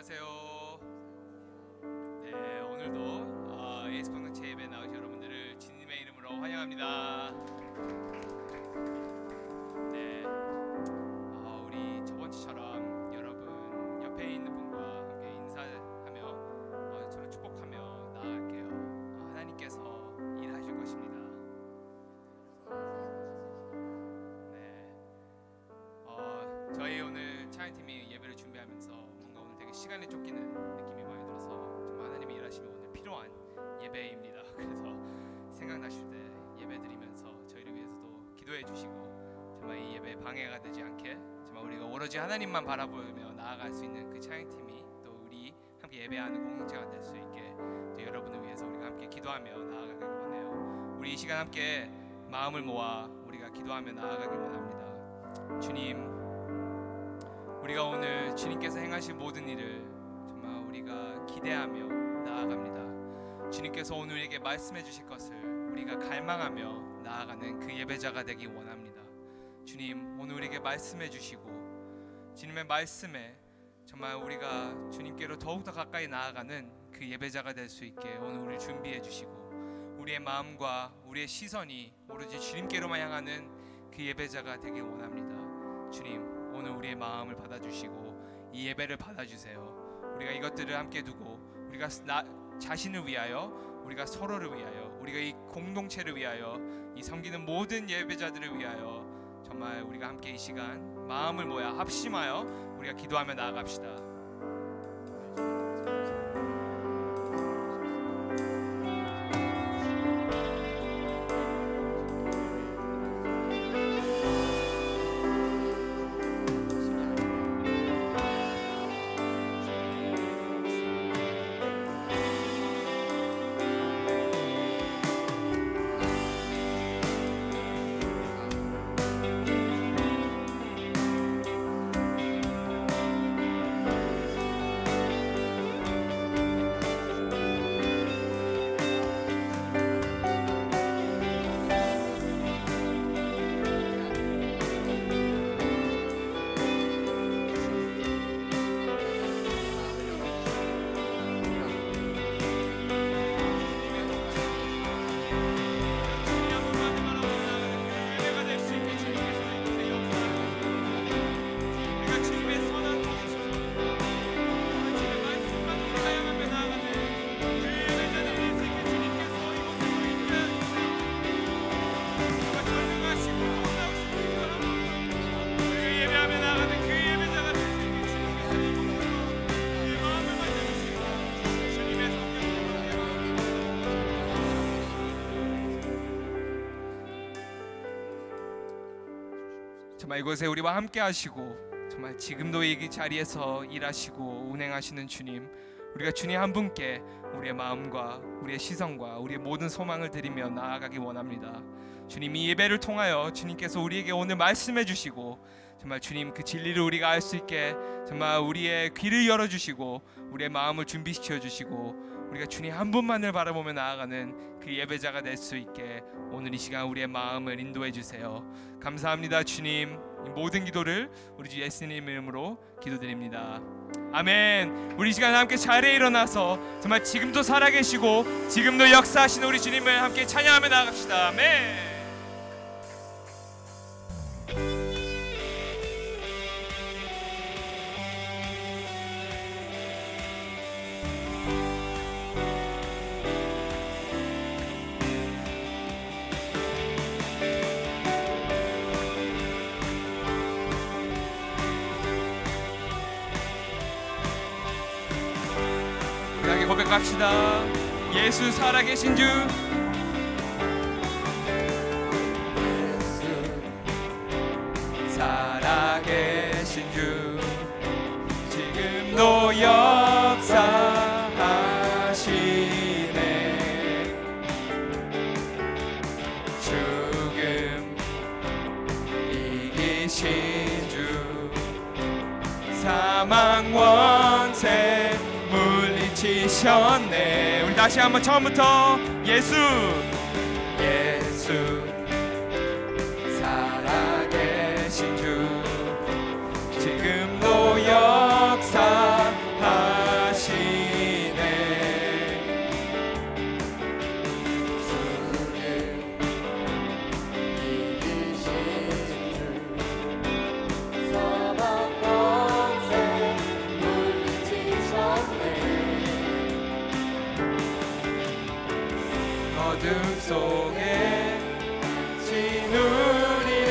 안녕하세요. 네, 오늘도 예수 공동체 예배 나오신 여러분들을 주님의 이름으로 환영합니다. 네, 우리 저번 주처럼 여러분 옆에 있는 분과 함께 인사하며 서로 축복하며 나아갈게요. 하나님께서 일하실 것입니다. 네, 저희 오늘 찬양팀이 예배를 준비하면서 뭔가 오늘 되게 시간에 쫓기는 느낌이 많이 들어서 정말 하나님이 일하시면 오늘 필요한 예배입니다. 그래서 생각나실 때 예배 드리면서 저희를 위해서도 기도해 주시고 정말 이 예배에 방해가 되지 않게 정말 우리가 오로지 하나님만 바라보며 나아갈 수 있는 그 찬양팀이 또 우리 함께 예배하는 공동체가 될 수 있게 또 여러분을 위해서 우리가 함께 기도하며 나아가길 원해요. 우리 이 시간 함께 마음을 모아 우리가 기도하며 나아가길 원합니다. 주님, 우리가 오늘 주님께서 행하실 모든 일을 정말 우리가 기대하며 나아갑니다. 주님께서 오늘 우리에게 말씀해 주실 것을 우리가 갈망하며 나아가는 그 예배자가 되기 원합니다. 주님, 오늘 우리에게 말씀해 주시고 주님의 말씀에 정말 우리가 주님께로 더욱더 가까이 나아가는 그 예배자가 될 수 있게 오늘 우리를 준비해 주시고 우리의 마음과 우리의 시선이 오로지 주님께로만 향하는 그 예배자가 되길 원합니다. 주님, 오늘 우리의 마음을 받아주시고 이 예배를 받아주세요. 우리가 이것들을 함께 두고 우리가 자신을 위하여, 우리가 서로를 위하여, 우리가 이 공동체를 위하여, 이 섬기는 모든 예배자들을 위하여 정말 우리가 함께 이 시간 마음을 모아 합심하여 우리가 기도하며 나아갑시다. 정말 이곳에 우리와 함께 하시고 정말 지금도 이 자리에서 일하시고 운행하시는 주님, 우리가 주님 한 분께 우리의 마음과 우리의 시선과 우리의 모든 소망을 드리며 나아가기 원합니다. 주님, 이 예배를 통하여 주님께서 우리에게 오늘 말씀해 주시고 정말 주님 그 진리를 우리가 알 수 있게 정말 우리의 귀를 열어주시고 우리의 마음을 준비시켜 주시고 우리가 주님 한 분만을 바라보며 나아가는 그 예배자가 될 수 있게 오늘 이 시간 우리의 마음을 인도해 주세요. 감사합니다. 주님, 이 모든 기도를 우리 주 예수님 이름으로 기도드립니다. 아멘. 우리 이 시간 함께 자리에 일어나서 정말 지금도 살아계시고 지금도 역사하시는 우리 주님을 함께 찬양하며 나아갑시다. 아멘. 고백합시다. 예수 살아계신 주, 예수 살아계신 주, 지금도 역사하시네. 죽음 이기신 주, 사망 원세 물리치셨네. 우리 다시 한번 처음부터 예수, 예수 살아계신 주, 지금도 역사하시네. 어둠 속에 같이 누리는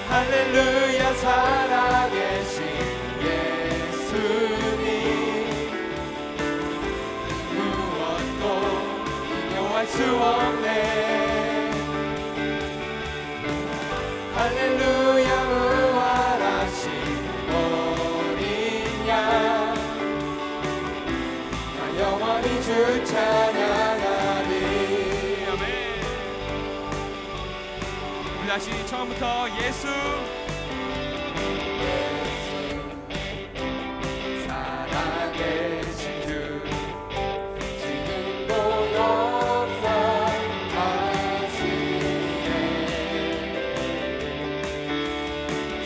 할렐루야 살아계신 예수님 무엇도 비교할 수 없네. 할렐루야 부활하신 어린 양 나 영원히 주 찬양하리. 아멘. 우리 다시 처음부터 예수 살아계신 주 지금도 역사하시네.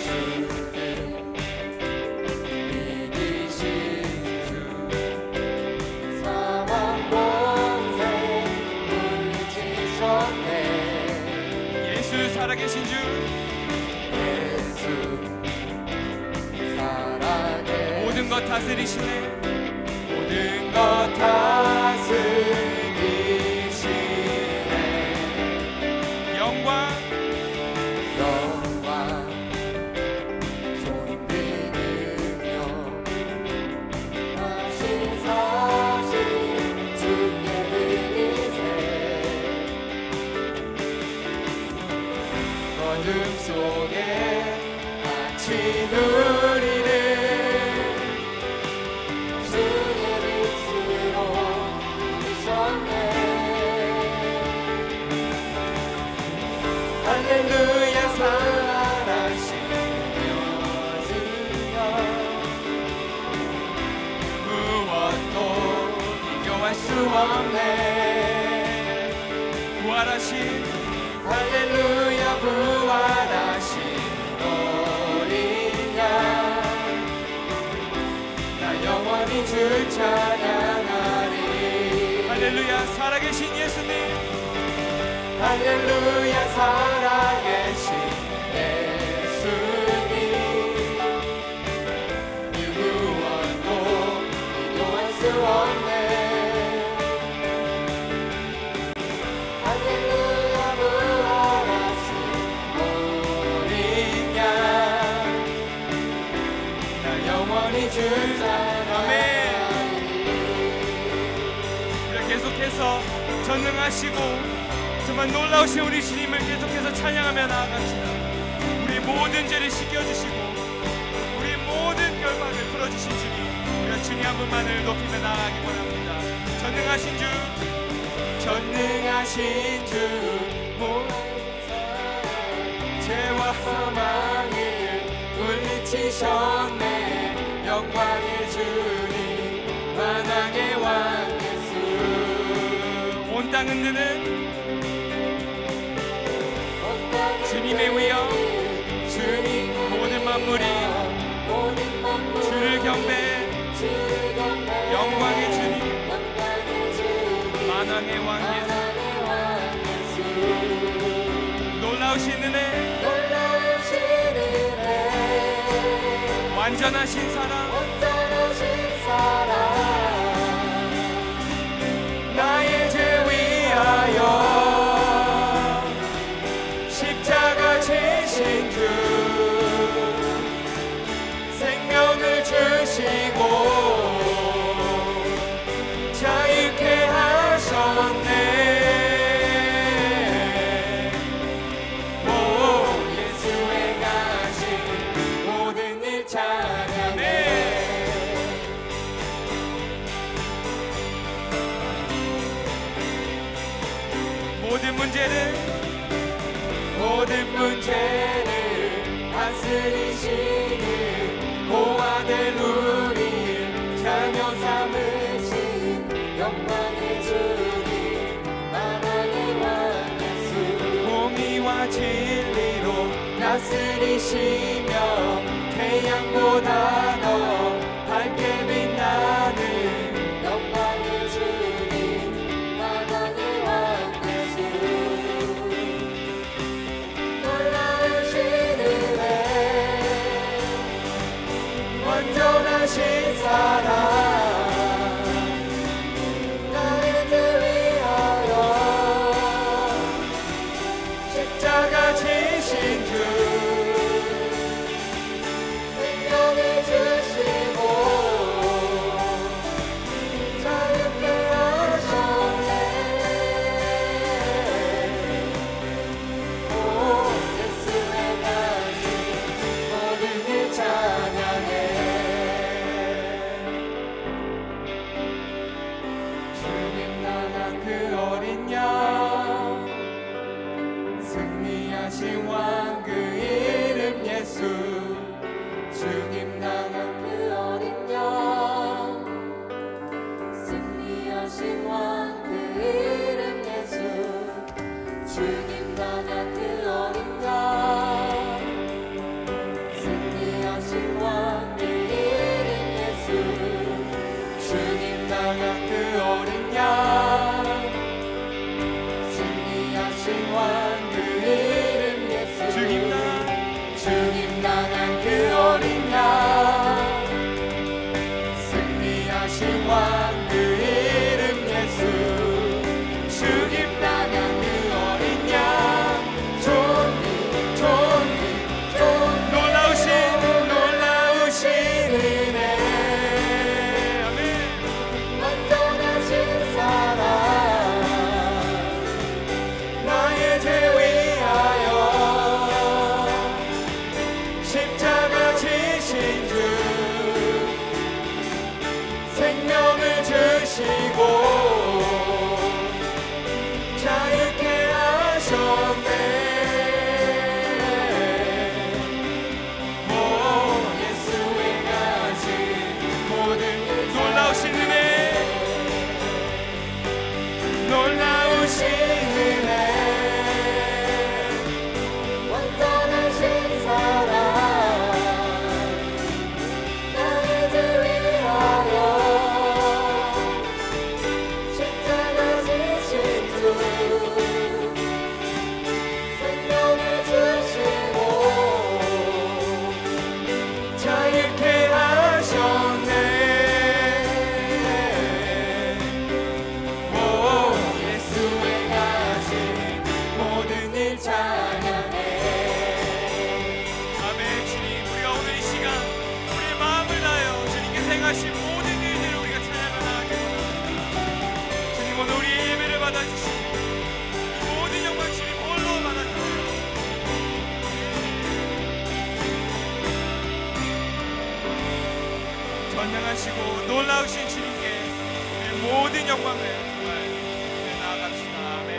주는 이기신 주 사망 권세 물리치셨네. 예수 살아계신 주 모든 것 다스리시네. 모든 것 다스리시네. 영광 존귀하며 하신 사신 주께 드리세. 어둠 속에 같이 누리는 할렐루야 살아신 여주여 무엇도 비교할 수 없네. 부활하신 할렐루야 부활하신 어린 양 나 영원히 주 찬양하리. 할렐루야 살아계신 예수님 할렐루야 살아계신 예수님 무엇도 비교할 수 없네. 할렐루야 부활하신 어린 양 나 영원히 주 찬양하리. 우리가 계속해서 전능하시고 정말 놀라우신 우리 주님을 계속해서 찬양하며 나아갑시다. 우리 모든 죄를 씻겨주시고 우리 모든 결박을 풀어주신 주님, 우리가 주님 한 분만을 높이며 나아가기 원합니다. 전능하신 주, 전능하신 주 모든 죄와 사망을 물리치셨네. 영광의 주님 만왕의 왕 예수. 온 땅 흔드는 주님의 위엄, 주님 모든 만물이 주를 경배해. 영광의 주님 만왕의 왕 예수. 놀라우신 은혜 완전하신 사랑 나의 죄 위하여 주 생명을 주시고 자유케 하셨네. 오 예수의 가신 모든 일 찬양해. 모든 문제를 다스리시는 보아될 우리 자녀 삼으신 영광의 주님 만왕의 왕 예수. 공의와 진리로 다스리시며 태양보다 더 밝게 빛나는 영광의 주님 만왕의 왕 예수. 놀라우신 은혜 십자가 지신 주 생명을 주시고 자유케 하셨네. 오 예수의 가시 모든 일 찬양해. 주님 나간 그 어린 양 승리하신 왕 그 이름 예수. 주님 나간 그 어린 양 승리하신 왕 그 이름 예수. 주님 나간 그 어린 양 승리하신 왕 그 이름 예수. 주님 나간 그 어린 양 승리하신 왕 그 이름 예수. 주님 나간 그 어린 양 승리하신 왕 그 이름 예수. 주님 나간 그 어린 양 존귀 놀라우신 은혜. 아멘. 완전하신 사랑 나의 죄 위하여 십자가 지신 주 생명을 주시고 자유케 하셨네. 오 예수의 가신 모든 놀라우신 은혜. 놀라우신 은혜. 완전하신 사랑 나의 죄 위하여 십자가 지신 주 생명을 주시고 자유케 하셨네. 오 예수의 가신 모든 일 찬양해. 아멘. 주님 우리가 오늘 이 시간 우리의 마음을 다하여 주님께서 행하신 모든 일들을 우리가 찬양을 나가게 원합니다. 주님 오늘 우리의 예배를 받아주시고 이 모든 영광 주님 홀로 받아주세요. 전능하시고 놀라우신 주님께 우리의 모든 영광을 정말 나아갑시다. 아멘.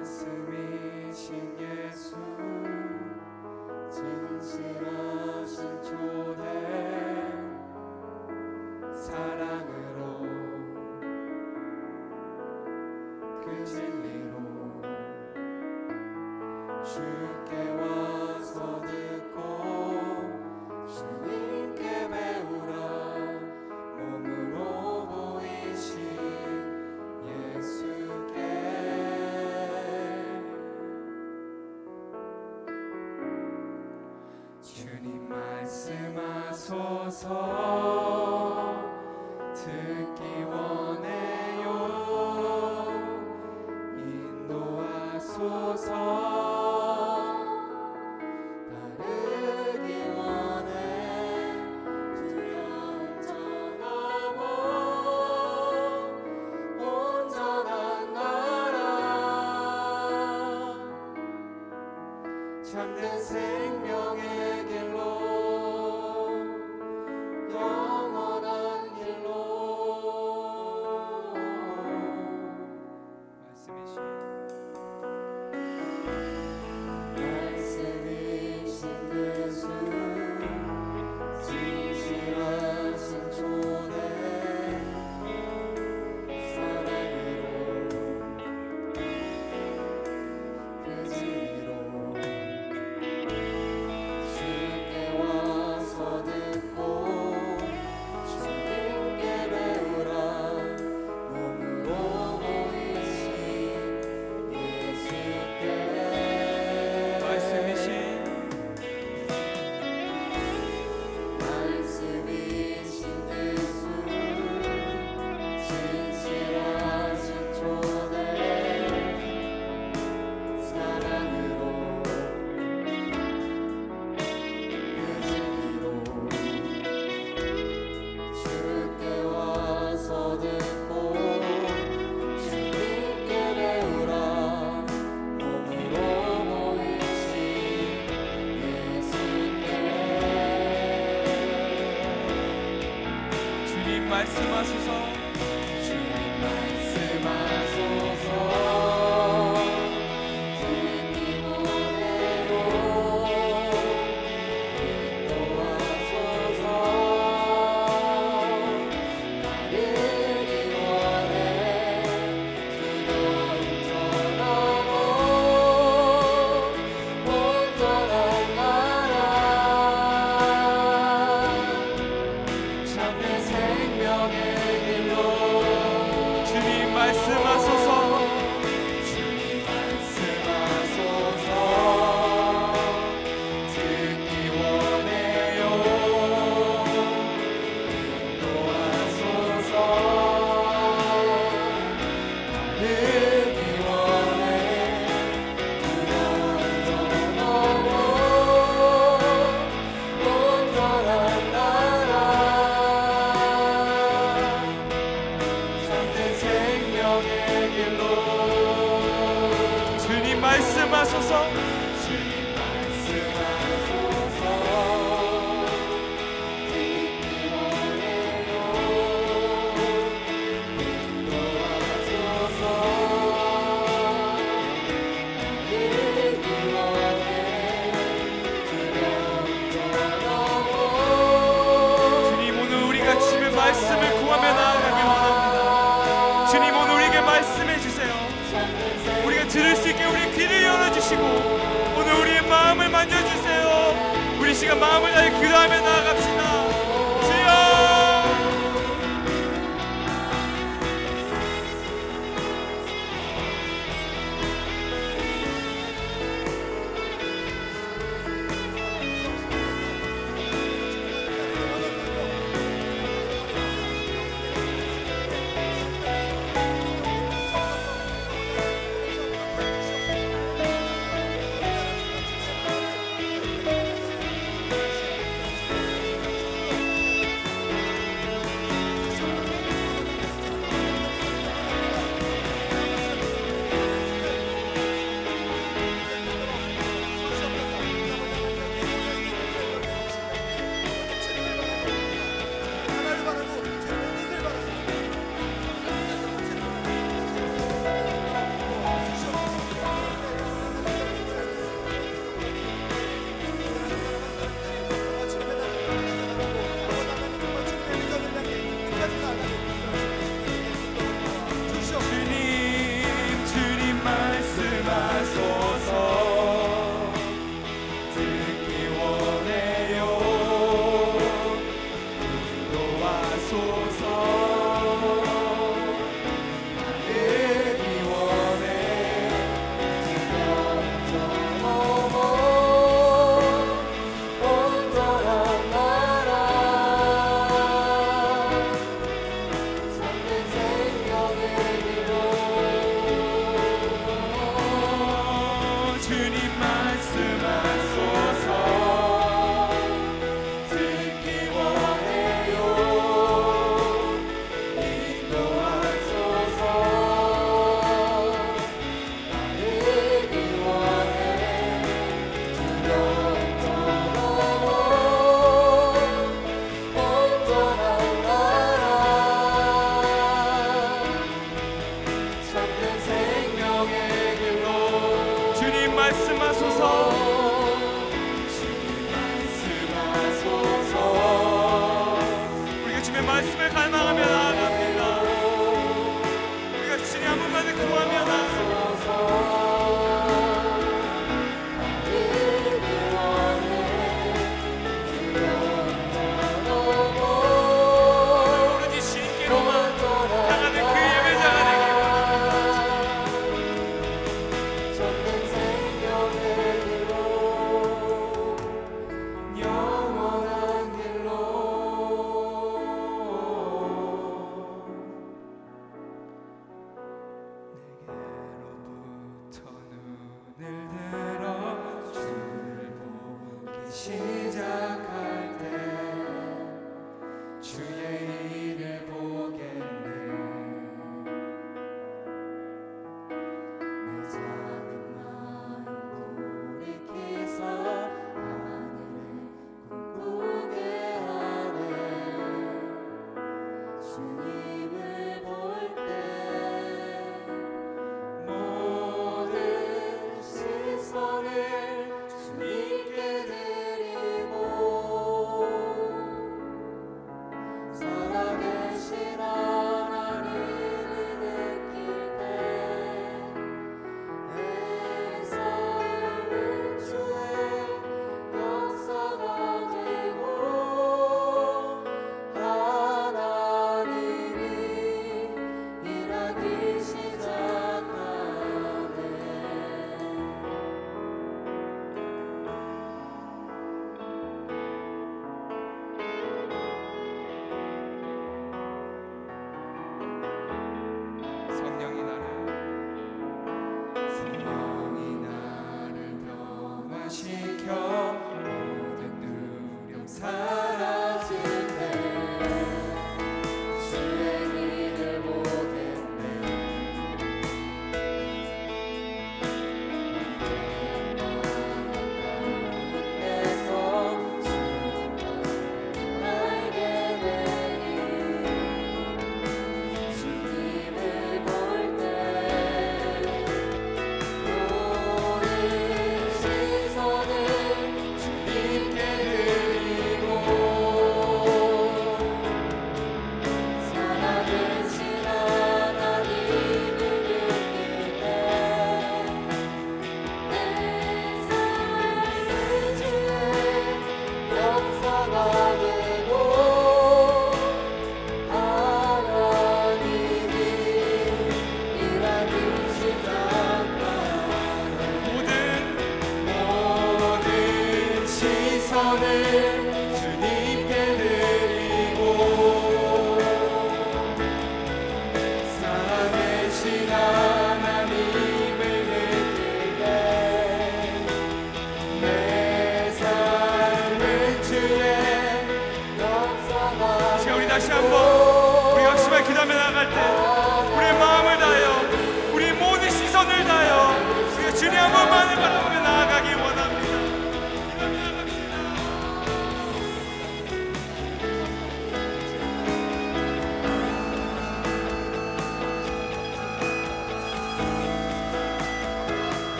말씀이신 예수 진실한 마음을 다해 기도하며 나아갑시다. 주여,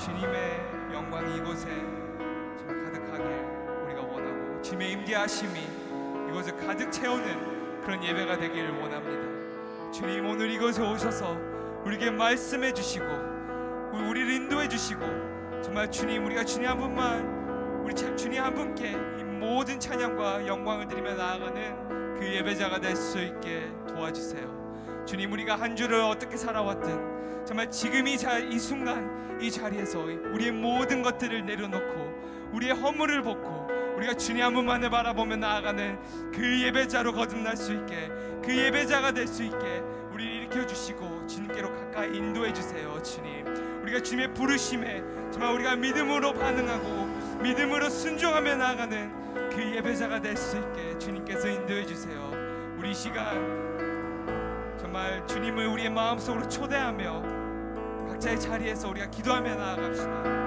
주님의 영광이 이곳에 정말 가득하길 우리가 원하고, 주님의 임재하심이 이곳을 가득 채우는 그런 예배가 되기를 원합니다. 주님, 오늘 이곳에 오셔서 우리에게 말씀해 주시고 우리를 인도해 주시고, 정말 주님, 우리가 주님 한 분만, 우리 주님 한 분께 이 모든 찬양과 영광을 드리며 나아가는 그 예배자가 될 수 있게 도와주세요. 주님, 우리가 한 주를 어떻게 살아왔든 정말 지금 이 순간 이 자리에서 우리의 모든 것들을 내려놓고 우리의 허물을 벗고 우리가 주님 한 분만을 바라보며 나아가는 그 예배자로 거듭날 수 있게, 그 예배자가 될 수 있게 우리를 일으켜 주시고 주님께로 가까이 인도해 주세요. 주님, 우리가 주님의 부르심에 정말 우리가 믿음으로 반응하고 믿음으로 순종하며 나아가는 그 예배자가 될 수 있게 주님께서 인도해 주세요. 우리 이 시간 정말 주님을 우리의 마음속으로 초대하며 각자의 자리에서 우리가 기도하며 나아갑시다.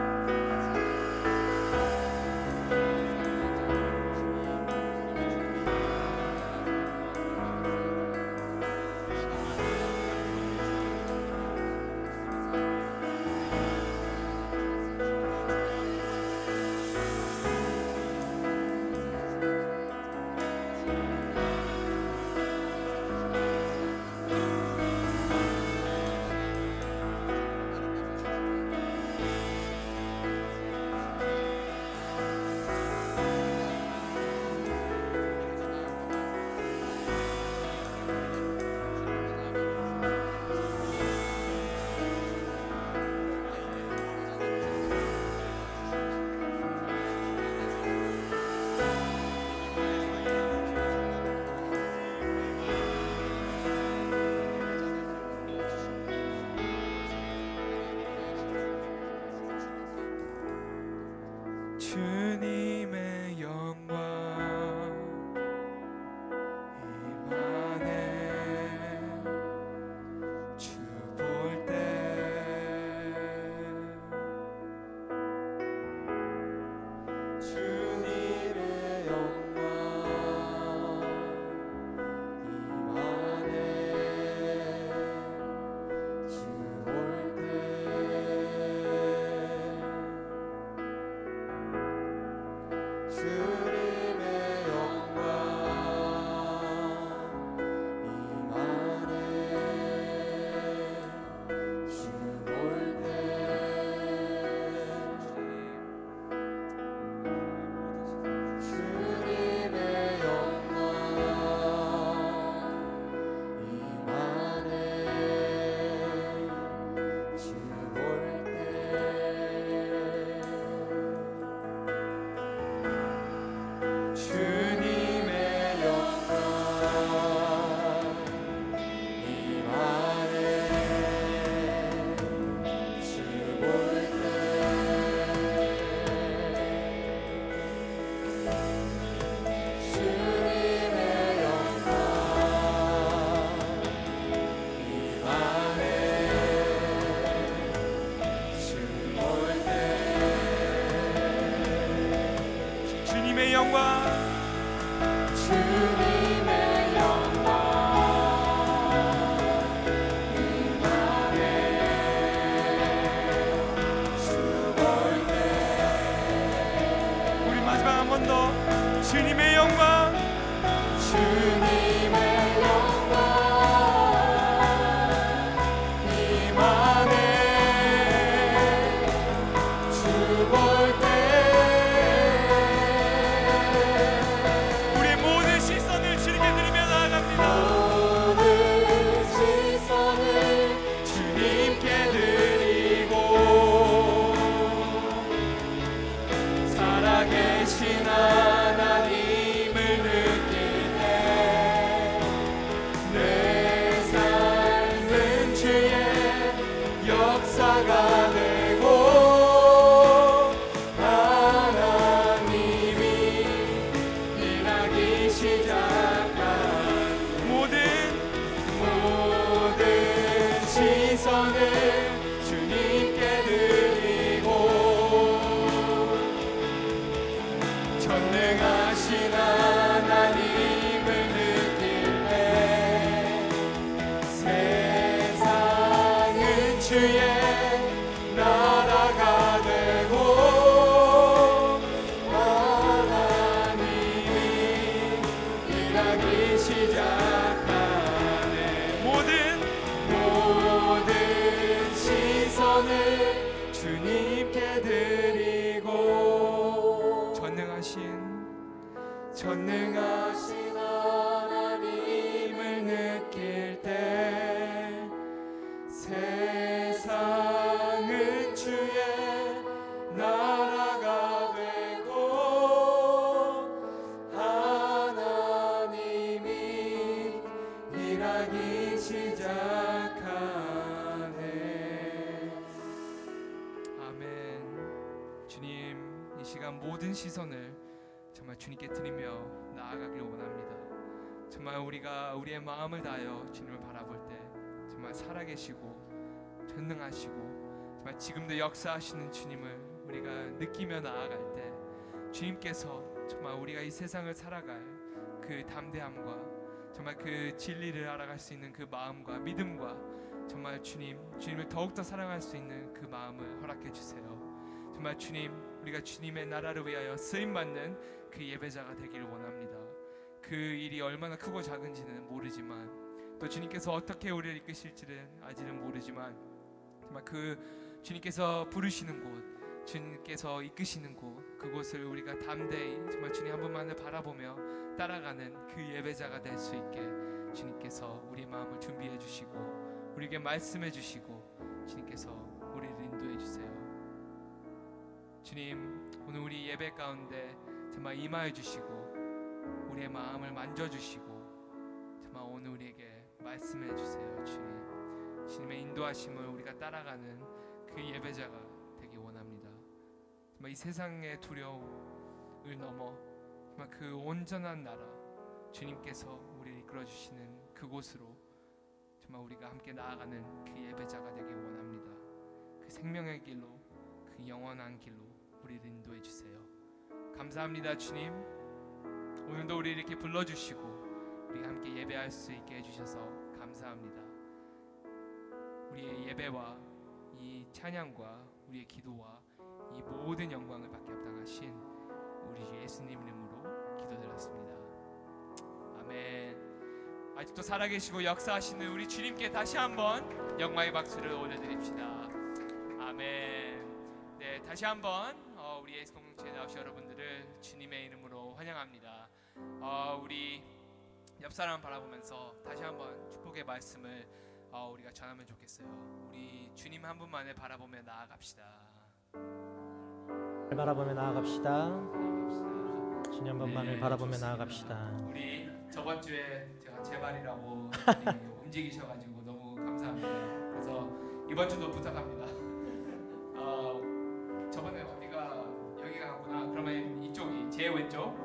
주님의 영광 임하네. 주 볼 때 주님의 영광 임하네. 주 볼 때 주님의 영광 임하네. 주 볼 때 주님의 영광 임하네. 주 볼 때 주님의 영광 임하네. 주 볼 때 주님의 영광 임하네. 주 볼 때 주님의 영광 주님의 영광 임하네. 주 볼 때 우리 마지막 한 번 더 주님의 영광 주님의 영광 임하네. 주 볼 때 역사가 되고 하나님이 일하기 시작한 모든 시선을 주님께 드리고 전능하신 하나님을 느낄 때 세상은 주의 나라가 일하기 시작하네. 모든 시선을 주님께 드리고 전능하신 하나님을 느낄 때 세상은 주의 나라가 되고 하나님이 일하기 시작하네. 아멘. 주님, 이 시간 모든 시선을 정말 주님께 드리며 나아가길 원합니다. 정말 우리가 우리의 마음을 다하여 주님을 바라볼 때 정말 살아계시고 전능하시고 정말 지금도 역사하시는 주님을 우리가 느끼며 나아갈 때 주님께서 정말 우리가 이 세상을 살아갈 그 담대함과 정말 그 진리를 알아갈 수 있는 그 마음과 믿음과 정말 주님을 더욱더 사랑할 수 있는 그 마음을 허락해 주세요. 정말 주님, 우리가 주님의 나라를 위하여 쓰임받는 그 예배자가 되기를 원합니다. 그 일이 얼마나 크고 작은지는 모르지만 또 주님께서 어떻게 우리를 이끄실지는 아직은 모르지만 정말 그 주님께서 부르시는 곳, 주님께서 이끄시는 곳, 그곳을 우리가 담대히 정말 주님 한 분만을 바라보며 따라가는 그 예배자가 될 수 있게 주님께서 우리 마음을 준비해 주시고 우리에게 말씀해 주시고 주님께서 우리를 인도해 주세요. 주님, 오늘 우리 예배 가운데 정말 임하여 주시고 우리의 마음을 만져주시고 정말 오늘 우리에게 말씀해 주세요. 주님의 인도하심을 우리가 따라가는 그 예배자가 되기 원합니다. 정말 이 세상의 두려움을 넘어 정말 그 온전한 나라 주님께서 우리를 이끌어 주시는 그곳으로 정말 우리가 함께 나아가는 그 예배자가 되기 원합니다. 그 생명의 길로, 그 영원한 길로 우리를 인도해 주세요. 감사합니다. 주님, 오늘도 우리 이렇게 불러주시고 우리가 함께 예배할 수 있게 해주셔서 감사합니다. 우리의 예배와 이 찬양과 우리의 기도와 이 모든 영광을 받게 합당하신 우리 주 예수님 이름으로 기도드렸습니다. 아멘. 아직도 살아계시고 역사하시는 우리 주님께 다시 한번 영광의 박수를 올려드립시다. 아멘. 네, 다시 한번 우리 예수 공동체에 나오신 여러분들을 주님의 이름으로 환영합니다. 우리 옆 사람 바라보면서 다시 한번 축복의 말씀을 우리가 전하면 좋겠어요. 우리 주님 한 분만을 바라보며 나아갑시다. 바라보며 나아갑시다. 주님 한 분만을 네, 바라보며 좋습니다. 나아갑시다. 우리 저번 주에 제가 제발이라고 움직이셔가지고 너무 감사합니다. 그래서 이번 주도 부탁합니다. 저번에 어디가 여기가 같구나. 그러면 이쪽이 제 왼쪽,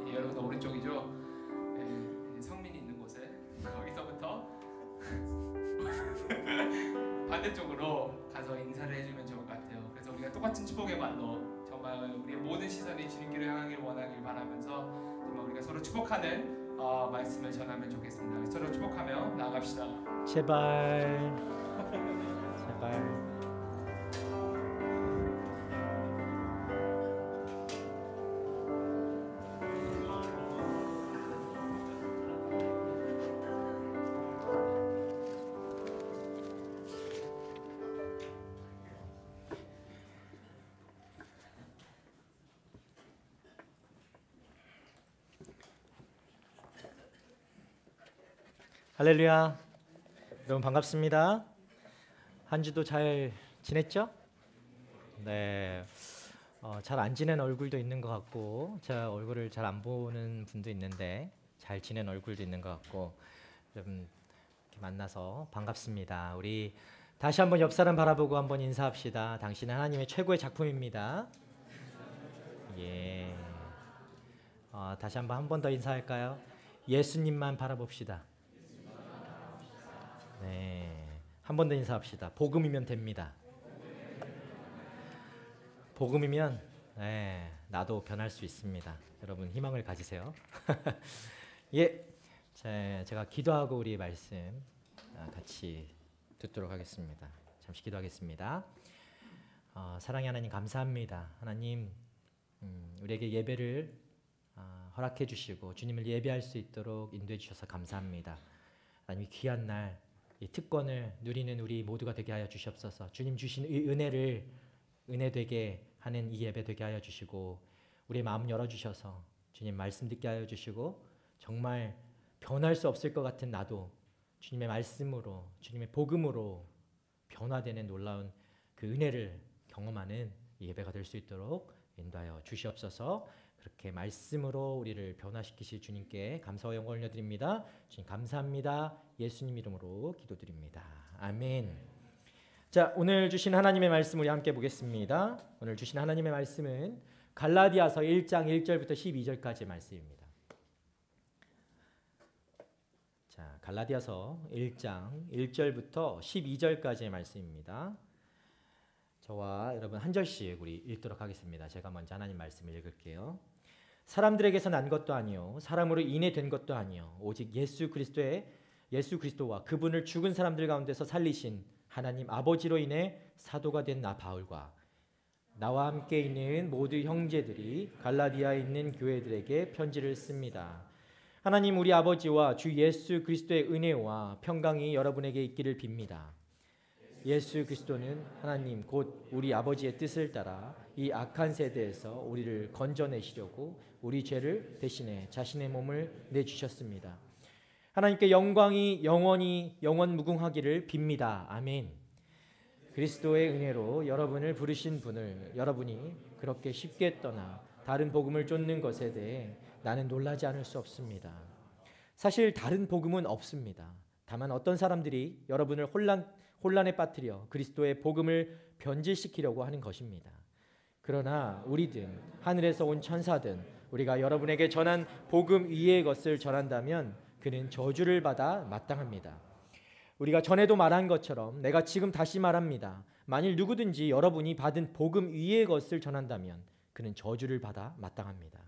여러분들 오른쪽이죠. 성민이 있는 곳에 거기서부터 반대쪽으로 가서 인사를 해주면 좋을 것 같아요. 그래서 우리가 똑같은 축복의 말로 정말 우리의 모든 시선이 주님께로 향하길 원하길 바라면서 정말 우리가 서로 축복하는 말씀을 전하면 좋겠습니다. 서로 축복하며 나아갑시다. 제발, 제발. 할렐루야. 여러분 반갑습니다. 한 주도 잘 지냈죠? 네. 잘 안 지낸 얼굴도 있는 것 같고, 제 얼굴을 잘 안 보는 분도 있는데 잘 지낸 얼굴도 있는 것 같고, 여러분 이렇게 만나서 반갑습니다. 우리 다시 한번 옆 사람 바라보고 한번 인사합시다. 당신은 하나님의 최고의 작품입니다. 예. 다시 한 번 더 인사할까요? 예수님만 바라봅시다. 네, 한 번 더 인사합시다. 복음이면 됩니다. 복음이면 나도 변할 수 있습니다. 여러분 희망을 가지세요. 예, 제가 기도하고 우리 말씀 같이 듣도록 하겠습니다. 잠시 기도하겠습니다. 사랑의 하나님 감사합니다. 하나님, 우리에게 예배를 허락해 주시고 주님을 예배할 수 있도록 인도해 주셔서 감사합니다. 하나님 이 귀한 날 이 특권을 누리는 우리 모두가 되게 하여 주시옵소서. 주님 주신 이 은혜를 은혜 되게 하는 이 예배 되게 하여 주시고 우리의 마음 열어주셔서 주님 말씀 듣게 하여 주시고 정말 변할 수 없을 것 같은 나도 주님의 말씀으로 주님의 복음으로 변화되는 놀라운 그 은혜를 경험하는 이 예배가 될 수 있도록 인도하여 주시옵소서. 그렇게 말씀으로 우리를 변화시키실 주님께 감사와 영광을 올려드립니다. 주님 감사합니다. 예수님 이름으로 기도드립니다. 아멘. 자, 오늘 주신 하나님의 말씀 우리 함께 보겠습니다. 오늘 주신 하나님의 말씀은 갈라디아서 1장 1절부터 12절까지의 말씀입니다. 자, 갈라디아서 1장 1절부터 12절까지의 말씀입니다. 저와 여러분 한 절씩 우리 읽도록 하겠습니다. 제가 먼저 하나님 말씀을 읽을게요. 사람들에게서 난 것도 아니요 사람으로 인해 된 것도 아니요 오직 예수 그리스도와 그분을 죽은 사람들 가운데서 살리신 하나님 아버지로 인해 사도가 된 나 바울과 나와 함께 있는 모두 형제들이 갈라디아에 있는 교회들에게 편지를 씁니다. 하나님 우리 아버지와 주 예수 그리스도의 은혜와 평강이 여러분에게 있기를 빕니다. 예수 그리스도는 하나님 곧 우리 아버지의 뜻을 따라 이 악한 세대에서 우리를 건져내시려고 우리 죄를 대신해 자신의 몸을 내주셨습니다. 하나님께 영광이 영원 무궁하기를 빕니다. 아멘. 그리스도의 은혜로 여러분을 부르신 분을 여러분이 그렇게 쉽게 떠나 다른 복음을 쫓는 것에 대해 나는 놀라지 않을 수 없습니다. 사실 다른 복음은 없습니다. 다만 어떤 사람들이 여러분을 혼란에 빠뜨려 그리스도의 복음을 변질시키려고 하는 것입니다. 그러나 우리든 하늘에서 온 천사든 우리가 여러분에게 전한 복음 위의 것을 전한다면 그는 저주를 받아 마땅합니다. 우리가 전에도 말한 것처럼 내가 지금 다시 말합니다. 만일 누구든지 여러분이 받은 복음 위의 것을 전한다면 그는 저주를 받아 마땅합니다.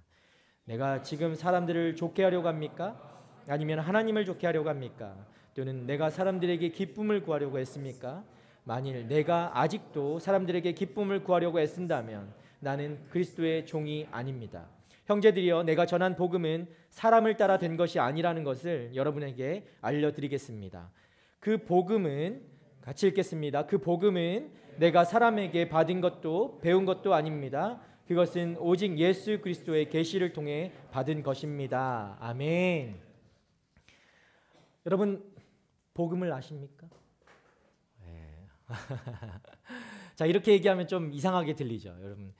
내가 지금 사람들을 좋게 하려고 합니까? 아니면 하나님을 좋게 하려고 합니까? 또는 내가 사람들에게 기쁨을 구하려고 했습니까? 만일 내가 아직도 사람들에게 기쁨을 구하려고 애쓴다면 나는 그리스도의 종이 아닙니다. 형제들이여 내가 전한 복음은 사람을 따라 된 것이 아니라는 것을 여러분에게 알려드리겠습니다. 그 복음은 같이 읽겠습니다. 그 복음은 내가 사람에게 받은 것도 배운 것도 아닙니다. 그것은 오직 예수 그리스도의 계시를 통해 받은 것입니다. 아멘. 여러분 복음을 아십니까? 네. 자 이렇게 얘기하면 좀 이상하게 들리죠. 여러분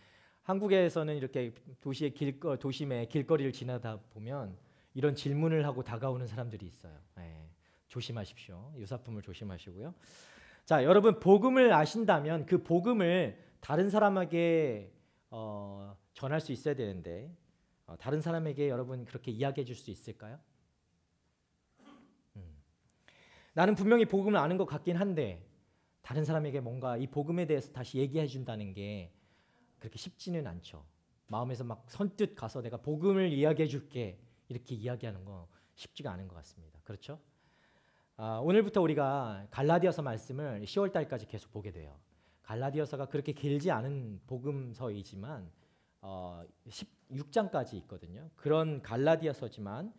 한국에서는 이렇게 도심의 길거리를 지나다 보면 이런 질문을 하고 다가오는 사람들이 있어요. 네. 조심하십시오. 유사품을 조심하시고요. 자 여러분 복음을 아신다면 그 복음을 다른 사람에게 전할 수 있어야 되는데 다른 사람에게 여러분 그렇게 이야기해 줄 수 있을까요? 나는 분명히 복음을 아는 것 같긴 한데 다른 사람에게 뭔가 이 복음에 대해서 다시 얘기해 준다는 게 그렇게 쉽지는 않죠. 마음에서 막 선뜻 가서 내가 복음을 이야기해 줄게 이렇게 이야기하는 거 쉽지가 않은 것 같습니다. 그렇죠? 오늘부터 우리가 갈라디아서 말씀을 10월 달까지 계속 보게 돼요. 갈라디아서가 그렇게 길지 않은 복음서이지만 16장까지 있거든요. 그런 갈라디아서지만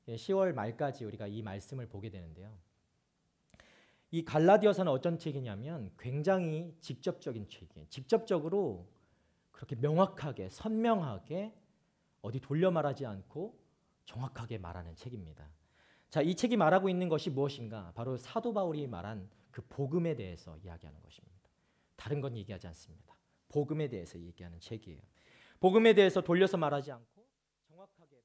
10월 말까지 우리가 이 말씀을 보게 되는데요. 이 갈라디아서는 어떤 책이냐면 굉장히 직접적인 책이에요. 직접적으로 그렇게 명확하게 선명하게 어디 돌려 말하지 않고 정확하게 말하는 책입니다. 자, 이 책이 말하고 있는 것이 무엇인가? 바로 사도 바울이 말한 그 복음에 대해서 이야기하는 것입니다. 다른 건 얘기하지 않습니다. 복음에 대해서 얘기하는 책이에요. 복음에 대해서 돌려서 말하지 않고 정확하게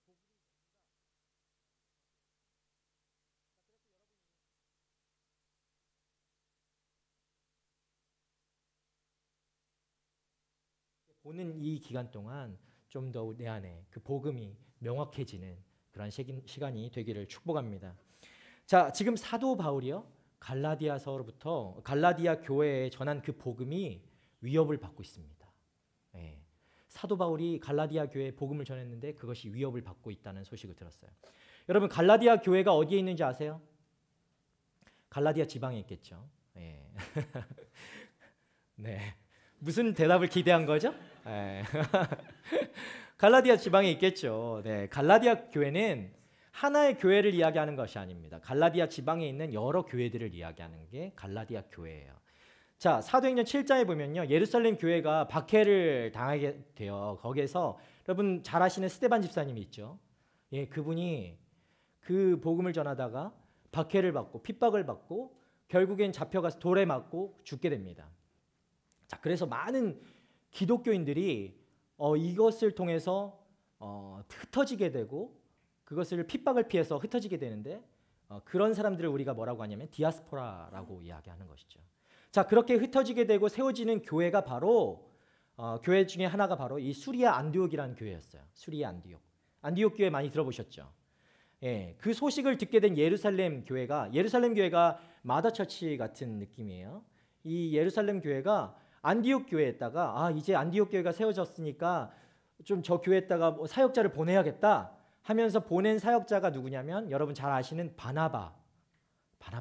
보는 이 기간 동안 좀 더 내 안에 그 복음이 명확해지는 그런 시간이 되기를 축복합니다. 자, 지금 사도 바울이요 갈라디아서로부터 갈라디아 교회에 전한 그 복음이 위협을 받고 있습니다. 네. 사도 바울이 갈라디아 교회에 복음을 전했는데 그것이 위협을 받고 있다는 소식을 들었어요. 여러분 갈라디아 교회가 어디에 있는지 아세요? 갈라디아 지방에 있겠죠. 네. 네. 무슨 대답을 기대한 거죠? 네. 갈라디아 지방에 있겠죠. 네, 갈라디아 교회는 하나의 교회를 이야기하는 것이 아닙니다. 갈라디아 지방에 있는 여러 교회들을 이야기하는 게 갈라디아 교회예요. 자, 사도행전 7장에 보면요, 예루살렘 교회가 박해를 당하게 돼요. 거기에서 여러분 잘 아시는 스데반 집사님이 있죠. 예, 그분이 그 복음을 전하다가 박해를 받고 핍박을 받고 결국엔 잡혀가서 돌에 맞고 죽게 됩니다. 자, 그래서 많은 기독교인들이 이것을 통해서 흩어지게 되고 그것을 핍박을 피해서 흩어지게 되는데 그런 사람들을 우리가 뭐라고 하냐면 디아스포라라고 이야기하는 것이죠. 자, 그렇게 흩어지게 되고 세워지는 교회가 바로 교회 중에 하나가 바로 이 수리아 안디옥이라는 교회였어요. 수리아 안디옥. 안디옥 교회 많이 들어보셨죠? 예, 그 소식을 듣게 된 예루살렘 교회가 마더처치 같은 느낌이에요. 이 예루살렘 교회가 안디옥 교회에다가 이제 안디옥 교회가 세워졌으니까 좀 저 교회에다가 뭐 사역자를 보내야겠다 하면서 보낸 사역자가 누구냐면 여러분 잘 아시는 바나바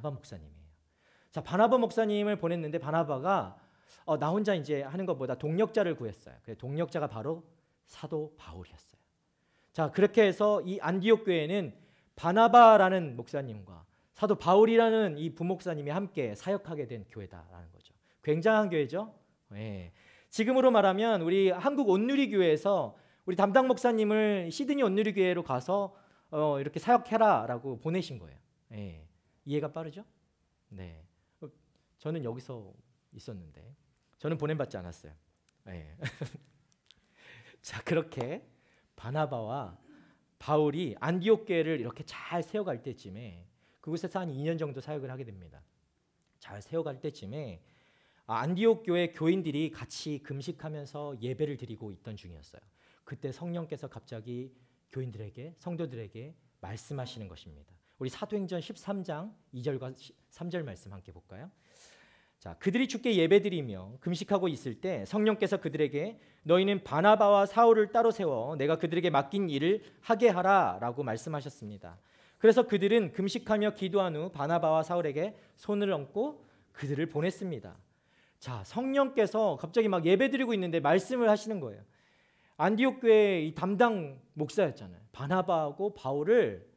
목사님이에요. 자, 바나바 목사님을 보냈는데 바나바가 나 혼자 이제 하는 것보다 동력자를 구했어요. 그 동력자가 바로 사도 바울이었어요. 자, 그렇게 해서 이 안디옥 교회는 바나바라는 목사님과 사도 바울이라는 이 부목사님이 함께 사역하게 된 교회다라는 거죠. 굉장한 교회죠. 예. 지금으로 말하면 우리 한국 온누리교회에서 우리 담당 목사님을 시드니 온누리교회로 가서 이렇게 사역해라라고 보내신 거예요. 예. 이해가 빠르죠? 네. 저는 여기서 있었는데 저는 보냄받지 않았어요. 예. 자, 그렇게 바나바와 바울이 안디옥 교회를 이렇게 잘 세워갈 때쯤에 그곳에서 한 2년 정도 사역을 하게 됩니다. 잘 세워갈 때쯤에 안디옥 교회 교인들이 같이 금식하면서 예배를 드리고 있던 중이었어요. 그때 성령께서 갑자기 교인들에게 성도들에게 말씀하시는 것입니다. 우리 사도행전 13장 2절과 3절 말씀 함께 볼까요? 자, 그들이 주께 예배드리며 금식하고 있을 때 성령께서 그들에게 너희는 바나바와 사울을 따로 세워 내가 그들에게 맡긴 일을 하게 하라라고 말씀하셨습니다. 그래서 그들은 금식하며 기도한 후 바나바와 사울에게 손을 얹고 그들을 보냈습니다. 자, 성령께서 갑자기 막 예배드리고 있는데 말씀을 하시는 거예요. 안디옥 교회 이 담당 목사였잖아요. 바나바하고 바울을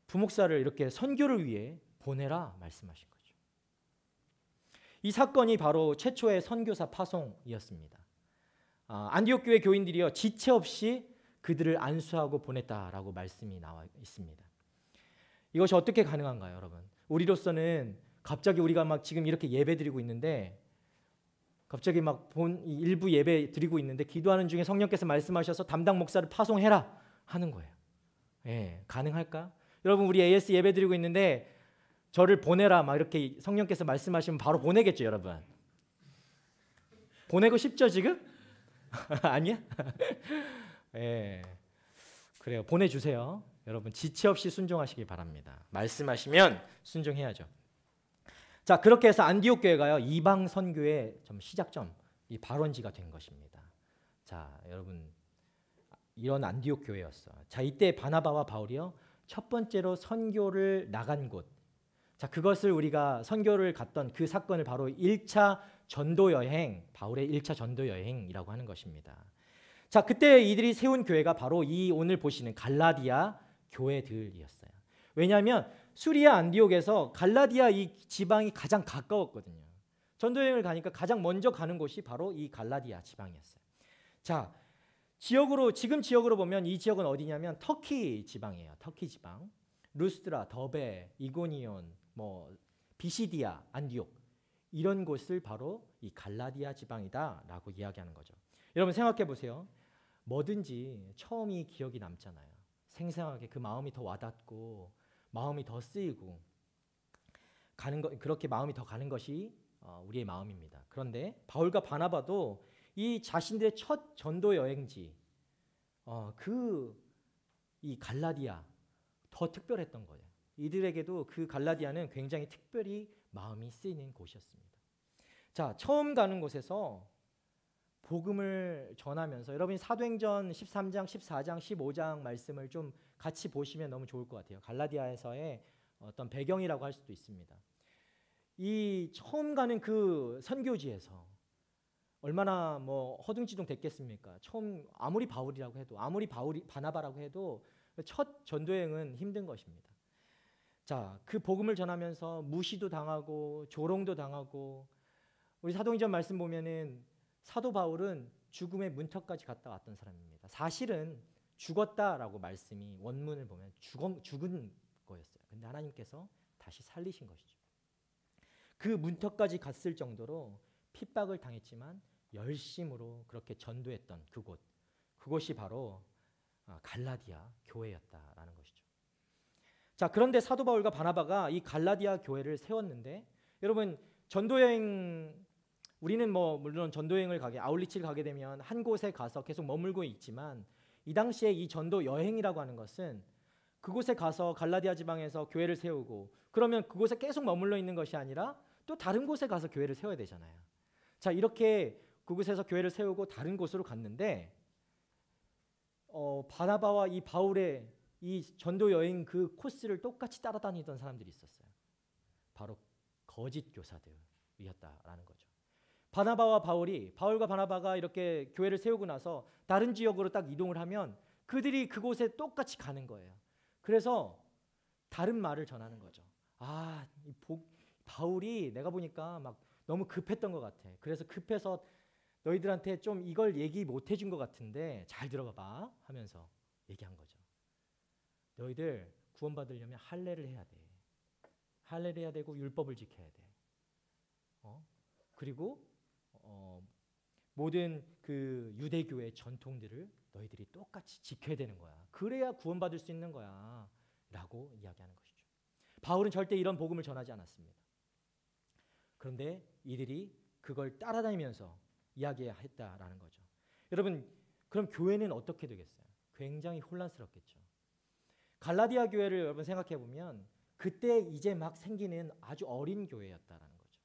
부목사를 이렇게 선교를 위해 보내라 말씀하신 거죠. 이 사건이 바로 최초의 선교사 파송이었습니다. 안디옥 교회 교인들이요 지체 없이 그들을 안수하고 보냈다라고 말씀이 나와 있습니다. 이것이 어떻게 가능한가요, 여러분? 우리로서는 갑자기 우리가 막 지금 이렇게 예배드리고 있는데 갑자기 막 일부 예배 드리고 있는데 기도하는 중에 성령께서 말씀하셔서 담당 목사를 파송해라 하는 거예요. 예, 가능할까? 여러분 우리 AS 예배 드리고 있는데 저를 보내라 막 이렇게 성령께서 말씀하시면 바로 보내겠죠, 여러분. 보내고 싶죠 지금? 아니야? 예, 그래요. 보내주세요. 여러분 지체 없이 순종하시기 바랍니다. 말씀하시면 순종해야죠. 자, 그렇게 해서 안디옥 교회가요 이방 선교의 좀 시작점, 이 발원지가 된 것입니다. 자, 여러분 이런 안디옥 교회였어. 자, 이때 바나바와 바울이요 첫 번째로 선교를 나간 곳. 자, 그것을 우리가 선교를 갔던 그 사건을 바로 1차 전도 여행, 바울의 1차 전도 여행이라고 하는 것입니다. 자, 그때 이들이 세운 교회가 바로 이 오늘 보시는 갈라디아 교회들이었어요. 왜냐하면 수리아 안디옥에서 갈라디아 이 지방이 가장 가까웠거든요. 전도여행을 가니까 가장 먼저 가는 곳이 바로 이 갈라디아 지방이었어요. 자, 지금 지역으로 보면 이 지역은 어디냐면 터키 지방이에요. 터키 지방. 루스드라, 더베, 이고니온, 비시디아, 안디옥 이런 곳을 바로 이 갈라디아 지방이다라고 이야기하는 거죠. 여러분 생각해 보세요. 뭐든지 처음이 기억이 남잖아요. 생생하게 그 마음이 더 와닿고 마음이 더 쓰이고 그렇게 마음이 더 가는 것이 우리의 마음입니다. 그런데 바울과 바나바도 이 자신들의 첫 전도 여행지 이 갈라디아 더 특별했던 거예요. 이들에게도 그 갈라디아는 굉장히 특별히 마음이 쓰이는 곳이었습니다. 자, 처음 가는 곳에서 복음을 전하면서 여러분이 사도행전 13장, 14장, 15장 말씀을 좀 같이 보시면 너무 좋을 것 같아요. 갈라디아에서의 어떤 배경이라고 할 수도 있습니다. 이 처음 가는 그 선교지에서 얼마나 뭐 허둥지둥 됐겠습니까? 처음 아무리 바울이라고 해도 아무리 바나바라고 해도 첫 전도여행은 힘든 것입니다. 자, 그 복음을 전하면서 무시도 당하고 조롱도 당하고 우리 사도행전 말씀 보면은 사도 바울은 죽음의 문턱까지 갔다 왔던 사람입니다. 사실은 죽었다라고 말씀이 원문을 보면 죽은 거였어요. 근데 하나님께서 다시 살리신 것이죠. 그 문턱까지 갔을 정도로 핍박을 당했지만 열심으로 그렇게 전도했던 그곳이 바로 갈라디아 교회였다라는 것이죠. 자, 그런데 사도 바울과 바나바가 이 갈라디아 교회를 세웠는데 여러분 전도여행 우리는 뭐 물론 전도여행을 아울리치를 가게 되면 한 곳에 가서 계속 머물고 있지만 이 당시에 이 전도 여행이라고 하는 것은 그곳에 가서 갈라디아 지방에서 교회를 세우고 그러면 그곳에 계속 머물러 있는 것이 아니라 또 다른 곳에 가서 교회를 세워야 되잖아요. 자, 이렇게 그곳에서 교회를 세우고 다른 곳으로 갔는데 바나바와 이 바울의 이 전도 여행 그 코스를 똑같이 따라다니던 사람들이 있었어요. 바로 거짓 교사들이었다라는 거죠. 바울과 바나바가 이렇게 교회를 세우고 나서 다른 지역으로 딱 이동을 하면 그들이 그곳에 똑같이 가는 거예요. 그래서 다른 말을 전하는 거죠. 바울이 내가 보니까 막 너무 급했던 것 같아. 그래서 급해서 너희들한테 좀 이걸 얘기 못 해준 것 같은데 잘 들어봐 하면서 얘기한 거죠. 너희들 구원받으려면 할례를 해야 돼. 할례를 해야 되고 율법을 지켜야 돼. 그리고 모든 그 유대교의 전통들을 너희들이 똑같이 지켜야 되는 거야. 그래야 구원받을 수 있는 거야 라고 이야기하는 것이죠. 바울은 절대 이런 복음을 전하지 않았습니다. 그런데 이들이 그걸 따라다니면서 이야기했다라는 거죠. 여러분, 그럼 교회는 어떻게 되겠어요? 굉장히 혼란스럽겠죠. 갈라디아 교회를 여러분 생각해 보면 그때 이제 막 생기는 아주 어린 교회였다라는 거죠.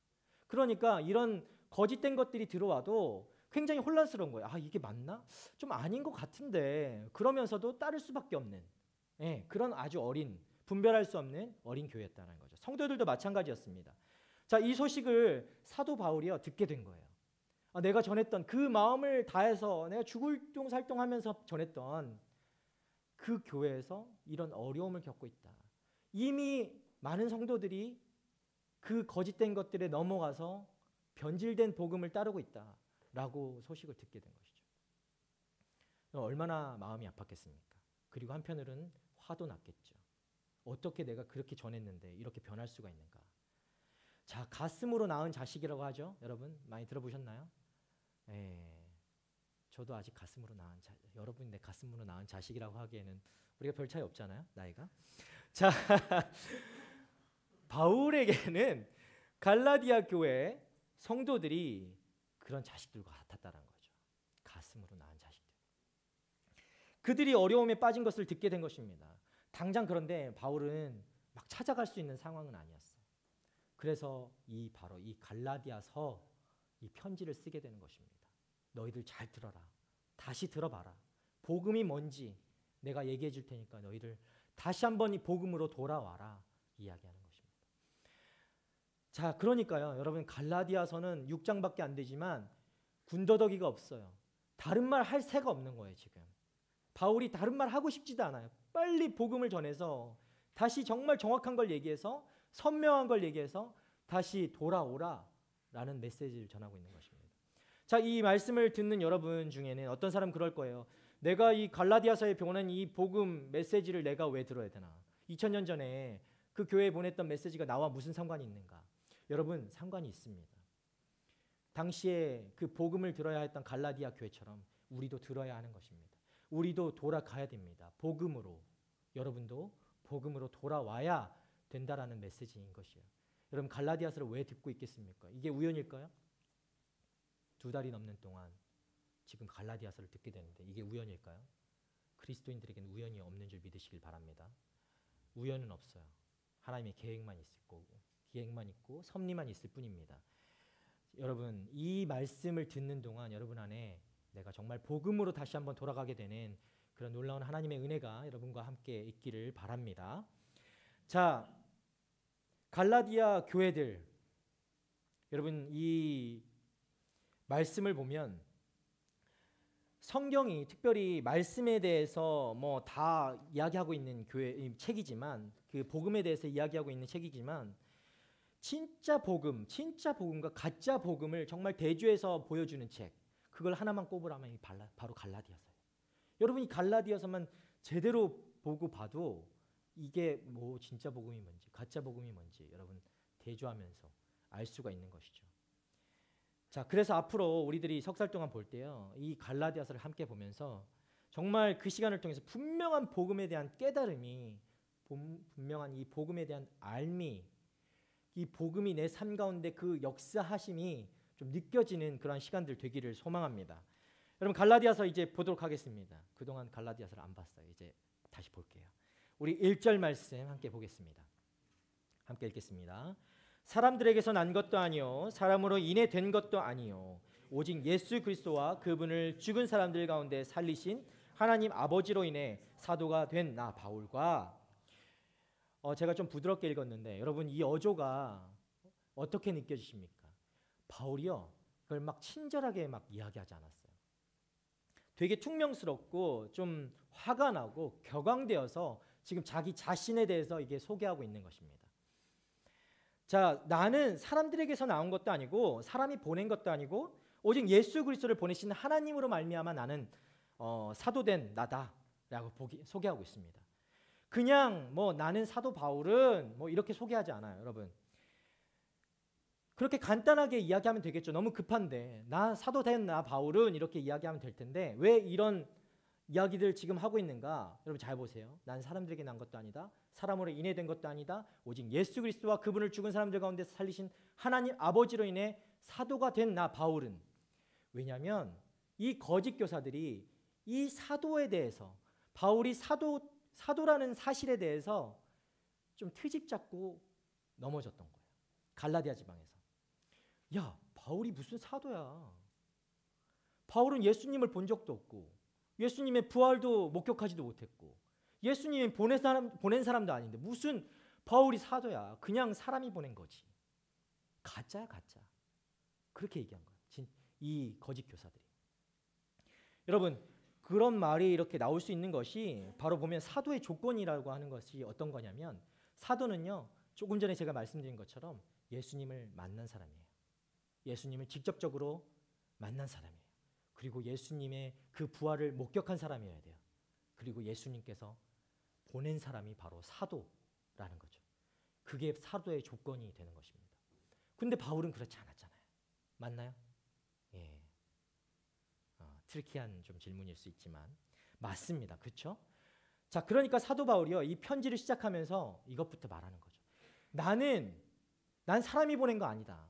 그러니까 이런 거짓된 것들이 들어와도 굉장히 혼란스러운 거예요. 이게 맞나? 좀 아닌 것 같은데 그러면서도 따를 수밖에 없는 그런 아주 분별할 수 없는 어린 교회였다는 거죠. 성도들도 마찬가지였습니다. 자, 이 소식을 사도 바울이요 듣게 된 거예요. 내가 전했던 그 마음을 다해서 내가 죽을 살동하면서 전했던 그 교회에서 이런 어려움을 겪고 있다. 이미 많은 성도들이 그 거짓된 것들에 넘어가서 변질된 복음을 따르고 있다라고 소식을 듣게 된 것이죠. 얼마나 마음이 아팠겠습니까? 그리고 한편으로는 화도 났겠죠. 어떻게 내가 그렇게 전했는데 이렇게 변할 수가 있는가? 자, 가슴으로 낳은 자식이라고 하죠. 여러분 많이 들어보셨나요? 저도 아직 여러분이 내 가슴으로 낳은 자식이라고 하기에는 우리가 별 차이 없잖아요, 나이가. 자, 바울에게는 갈라디아 교회 성도들이 그런 자식들과 같았다는 거죠. 가슴으로 낳은 자식들. 그들이 어려움에 빠진 것을 듣게 된 것입니다. 당장 그런데 바울은 막 찾아갈 수 있는 상황은 아니었어요. 그래서 바로 이 갈라디아서 이 편지를 쓰게 되는 것입니다. 너희들 잘 들어라. 다시 들어봐라. 복음이 뭔지 내가 얘기해 줄 테니까 너희들 다시 한번 이 복음으로 돌아와라. 이야기하는 것입니다. 자, 그러니까요. 여러분 갈라디아서는 6장밖에 안 되지만 군더더기가 없어요. 다른 말 할 새가 없는 거예요, 지금. 바울이 다른 말 하고 싶지도 않아요. 빨리 복음을 전해서 다시 정말 정확한 걸 얘기해서 선명한 걸 얘기해서 다시 돌아오라라는 메시지를 전하고 있는 것입니다. 자, 이 말씀을 듣는 여러분 중에는 어떤 사람 그럴 거예요. 내가 이 갈라디아서에 보낸 이 복음 메시지를 내가 왜 들어야 되나? 2000년 전에 그 교회에 보냈던 메시지가 나와 무슨 상관이 있는가? 여러분, 상관이 있습니다. 당시에 그 복음을 들어야 했던 갈라디아 교회처럼 우리도 들어야 하는 것입니다. 우리도 돌아가야 됩니다. 복음으로. 여러분도 복음으로 돌아와야 된다라는 메시지인 것이에요. 여러분 갈라디아서를 왜 듣고 있겠습니까? 이게 우연일까요? 2달이 넘는 동안 지금 갈라디아서를 듣게 되는데 이게 우연일까요? 그리스도인들에게는 우연이 없는 줄 믿으시길 바랍니다. 우연은 없어요. 하나님의 계획만 있고 섭리만 있을 뿐입니다. 여러분 이 말씀을 듣는 동안 여러분 안에 내가 정말 복음으로 다시 한번 돌아가게 되는 그런 놀라운 하나님의 은혜가 여러분과 함께 있기를 바랍니다. 자, 갈라디아 교회들, 여러분 이 말씀을 보면 성경이 특별히 말씀에 대해서 뭐 다 이야기하고 있는 교회 책이지만 그 복음에 대해서 이야기하고 있는 책이지만 진짜 복음과 가짜 복음을 정말 대조해서 보여주는 책 그걸 하나만 꼽으라면 바로 갈라디아서예요. 여러분이 갈라디아서만 제대로 보고 봐도 이게 뭐 진짜 복음이 뭔지 가짜 복음이 뭔지 여러분 대조하면서 알 수가 있는 것이죠. 자, 그래서 앞으로 우리들이 석달 동안 볼 때요, 이 갈라디아서를 함께 보면서 정말 그 시간을 통해서 분명한 복음에 대한 깨달음이, 분명한 이 복음에 대한 알미, 이 복음이 내 삶 가운데 그 역사하심이 좀 느껴지는 그런 시간들 되기를 소망합니다. 여러분 갈라디아서 이제 보도록 하겠습니다. 그동안 갈라디아서를 안 봤어요. 이제 다시 볼게요. 우리 1절 말씀 함께 보겠습니다. 함께 읽겠습니다. 사람들에게서 난 것도 아니요 사람으로 인해 된 것도 아니요 오직 예수 그리스도와 그분을 죽은 사람들 가운데 살리신 하나님 아버지로 인해 사도가 된 나 바울과 제가 좀 부드럽게 읽었는데 여러분 이 어조가 어떻게 느껴지십니까? 바울이요 그걸 막 친절하게 막 이야기하지 않았어요. 되게 퉁명스럽고 좀 화가 나고 격앙되어서 지금 자기 자신에 대해서 이게 소개하고 있는 것입니다. 자, 나는 사람들에게서 나온 것도 아니고 사람이 보낸 것도 아니고 오직 예수 그리스도를 보내신 하나님으로 말미암아 나는 사도된 나다라고 소개하고 있습니다. 그냥 뭐 나는 사도 바울은 뭐 이렇게 소개하지 않아요, 여러분. 그렇게 간단하게 이야기하면 되겠죠. 너무 급한데 나 사도된 나 바울은 이렇게 이야기하면 될 텐데 왜 이런 이야기들 지금 하고 있는가? 여러분 잘 보세요. 난 사람들에게 난 것도 아니다. 사람으로 인해 된 것도 아니다. 오직 예수 그리스도와 그분을 죽은 사람들 가운데서 살리신 하나님 아버지로 인해 사도가 된 나 바울은 왜냐하면 이 거짓 교사들이 이 사도에 대해서 바울이 사도라는 사실에 대해서 좀 트집 잡고 넘어졌던 거예요. 갈라디아 지방에서. 야, 바울이 무슨 사도야. 바울은 예수님을 본 적도 없고 예수님의 부활도 목격하지도 못했고 예수님이 보낸 사람도 아닌데 무슨 바울이 사도야. 그냥 사람이 보낸 거지. 가짜야 가짜. 그렇게 얘기한 거예요. 이 거짓 교사들이. 여러분 그런 말이 이렇게 나올 수 있는 것이 바로 보면 사도의 조건이라고 하는 것이 어떤 거냐면 사도는요 조금 전에 제가 말씀드린 것처럼 예수님을 만난 사람이에요. 예수님을 직접적으로 만난 사람이에요. 그리고 예수님의 그 부활을 목격한 사람이어야 돼요. 그리고 예수님께서 보낸 사람이 바로 사도라는 거죠. 그게 사도의 조건이 되는 것입니다. 근데 바울은 그렇지 않았잖아요. 맞나요? 예. 트리키한 좀 질문일 수 있지만 맞습니다. 그렇죠? 자, 그러니까 사도 바울이요. 이 편지를 시작하면서 이것부터 말하는 거죠. 난 사람이 보낸 거 아니다.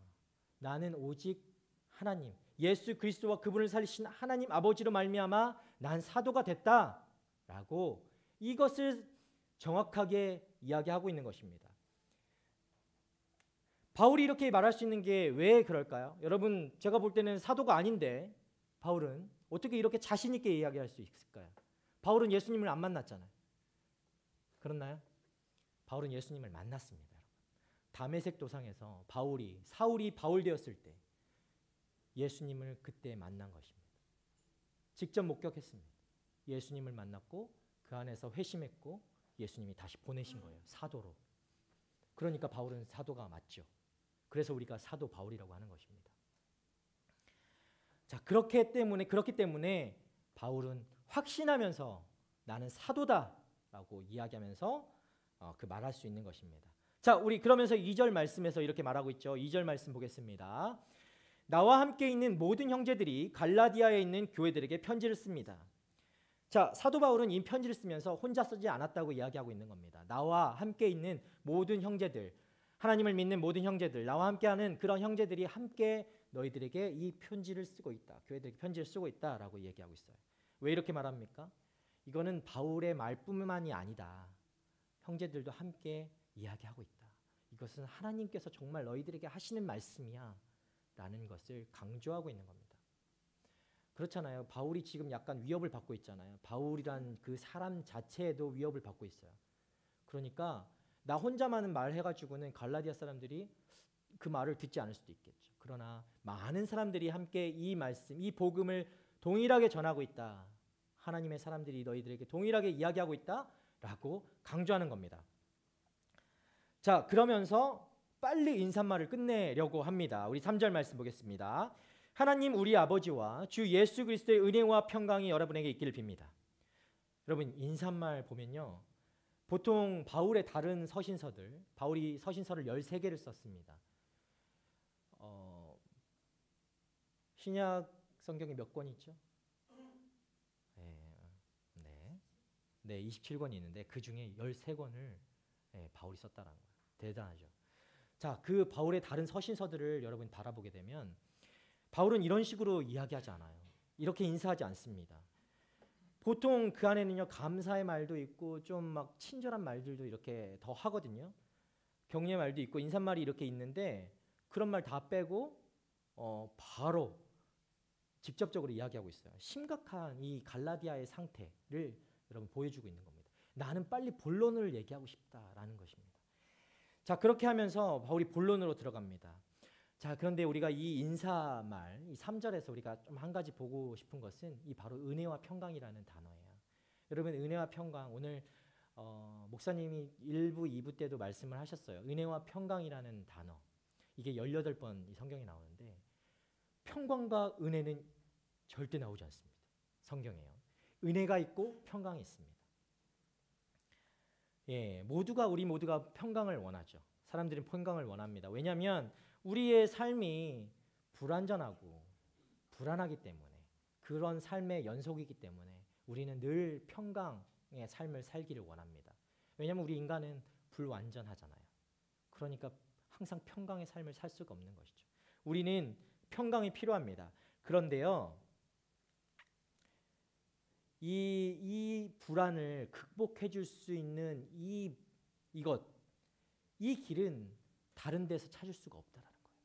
나는 오직 하나님, 예수 그리스도와 그분을 살리신 하나님 아버지로 말미암아 난 사도가 됐다라고 이것을 정확하게 이야기하고 있는 것입니다. 바울이 이렇게 말할 수 있는 게 왜 그럴까요? 여러분 제가 볼 때는 사도가 아닌데 바울은 어떻게 이렇게 자신 있게 이야기할 수 있을까요? 바울은 예수님을 안 만났잖아요. 그렇나요? 바울은 예수님을 만났습니다. 여러분. 다메섹 도상에서 사울이 바울 되었을 때 예수님을 그때 만난 것입니다. 직접 목격했습니다. 예수님을 만났고 그 안에서 회심했고 예수님이 다시 보내신 거예요. 사도로. 그러니까 바울은 사도가 맞죠. 그래서 우리가 사도 바울이라고 하는 것입니다. 자, 그렇기 때문에 바울은 확신하면서 나는 사도다라고 이야기하면서 그 말할 수 있는 것입니다. 자, 우리 그러면서 2절 말씀에서 이렇게 말하고 있죠. 2절 말씀 보겠습니다. 나와 함께 있는 모든 형제들이 갈라디아에 있는 교회들에게 편지를 씁니다. 자, 사도 바울은 이 편지를 쓰면서 혼자 쓰지 않았다고 이야기하고 있는 겁니다. 나와 함께 있는 모든 형제들, 하나님을 믿는 모든 형제들, 나와 함께하는 그런 형제들이 함께 너희들에게 이 편지를 쓰고 있다. 교회들에게 편지를 쓰고 있다라고 얘기하고 있어요. 왜 이렇게 말합니까? 이거는 바울의 말뿐만이 아니다. 형제들도 함께 이야기하고 있다. 이것은 하나님께서 정말 너희들에게 하시는 말씀이야 라는 것을 강조하고 있는 겁니다. 그렇잖아요. 바울이 지금 약간 위협을 받고 있잖아요. 바울이란 그 사람 자체에도 위협을 받고 있어요. 그러니까 나 혼자만 말해가지고는 갈라디아 사람들이 그 말을 듣지 않을 수도 있겠죠. 그러나 많은 사람들이 함께 이 말씀, 이 복음을 동일하게 전하고 있다. 하나님의 사람들이 너희들에게 동일하게 이야기하고 있다라고 강조하는 겁니다. 자, 그러면서 빨리 인사말을 끝내려고 합니다. 우리 3절 말씀 보겠습니다. 하나님 우리 아버지와 주 예수 그리스도의 은혜와 평강이 여러분에게 있기를 빕니다. 여러분 인사말 보면요. 보통 바울의 다른 서신서들, 바울이 서신서를 13개를 썼습니다. 신약 성경이 몇 권 있죠? 네, 27권이 있는데 그 중에 13권을 바울이 썼다는 거예요. 대단하죠. 자, 그 바울의 다른 서신서들을 여러분 바라보게 되면 바울은 이런 식으로 이야기하지 않아요. 이렇게 인사하지 않습니다. 보통 그 안에는요 감사의 말도 있고 좀 막 친절한 말들도 이렇게 더 하거든요. 격려의 말도 있고 인사말이 이렇게 있는데 그런 말 다 빼고 바로 직접적으로 이야기하고 있어요. 심각한 이 갈라디아의 상태를 여러분 보여주고 있는 겁니다. 나는 빨리 본론을 얘기하고 싶다라는 것입니다. 자, 그렇게 하면서 바울이 본론으로 들어갑니다. 자, 그런데 우리가 이 인사말, 이 3절에서 우리가 좀 한 가지 보고 싶은 것은 이 바로 은혜와 평강이라는 단어예요. 여러분 은혜와 평강, 오늘 목사님이 1부, 2부 때도 말씀을 하셨어요. 은혜와 평강이라는 단어. 이게 18번 이 성경에 나오는데 평강과 은혜는 절대 나오지 않습니다. 성경에요. 은혜가 있고 평강이 있습니다. 우리 모두가 평강을 원하죠. 사람들은 평강을 원합니다. 왜냐하면 우리의 삶이 불완전하고 불안하기 때문에 그런 삶의 연속이기 때문에 우리는 늘 평강의 삶을 살기를 원합니다. 왜냐하면 우리 인간은 불완전하잖아요. 그러니까 항상 평강의 삶을 살 수가 없는 것이죠. 우리는 평강이 필요합니다. 그런데요, 이 불안을 극복해 줄 수 있는 이 길은 다른 데서 찾을 수가 없다라는 거예요.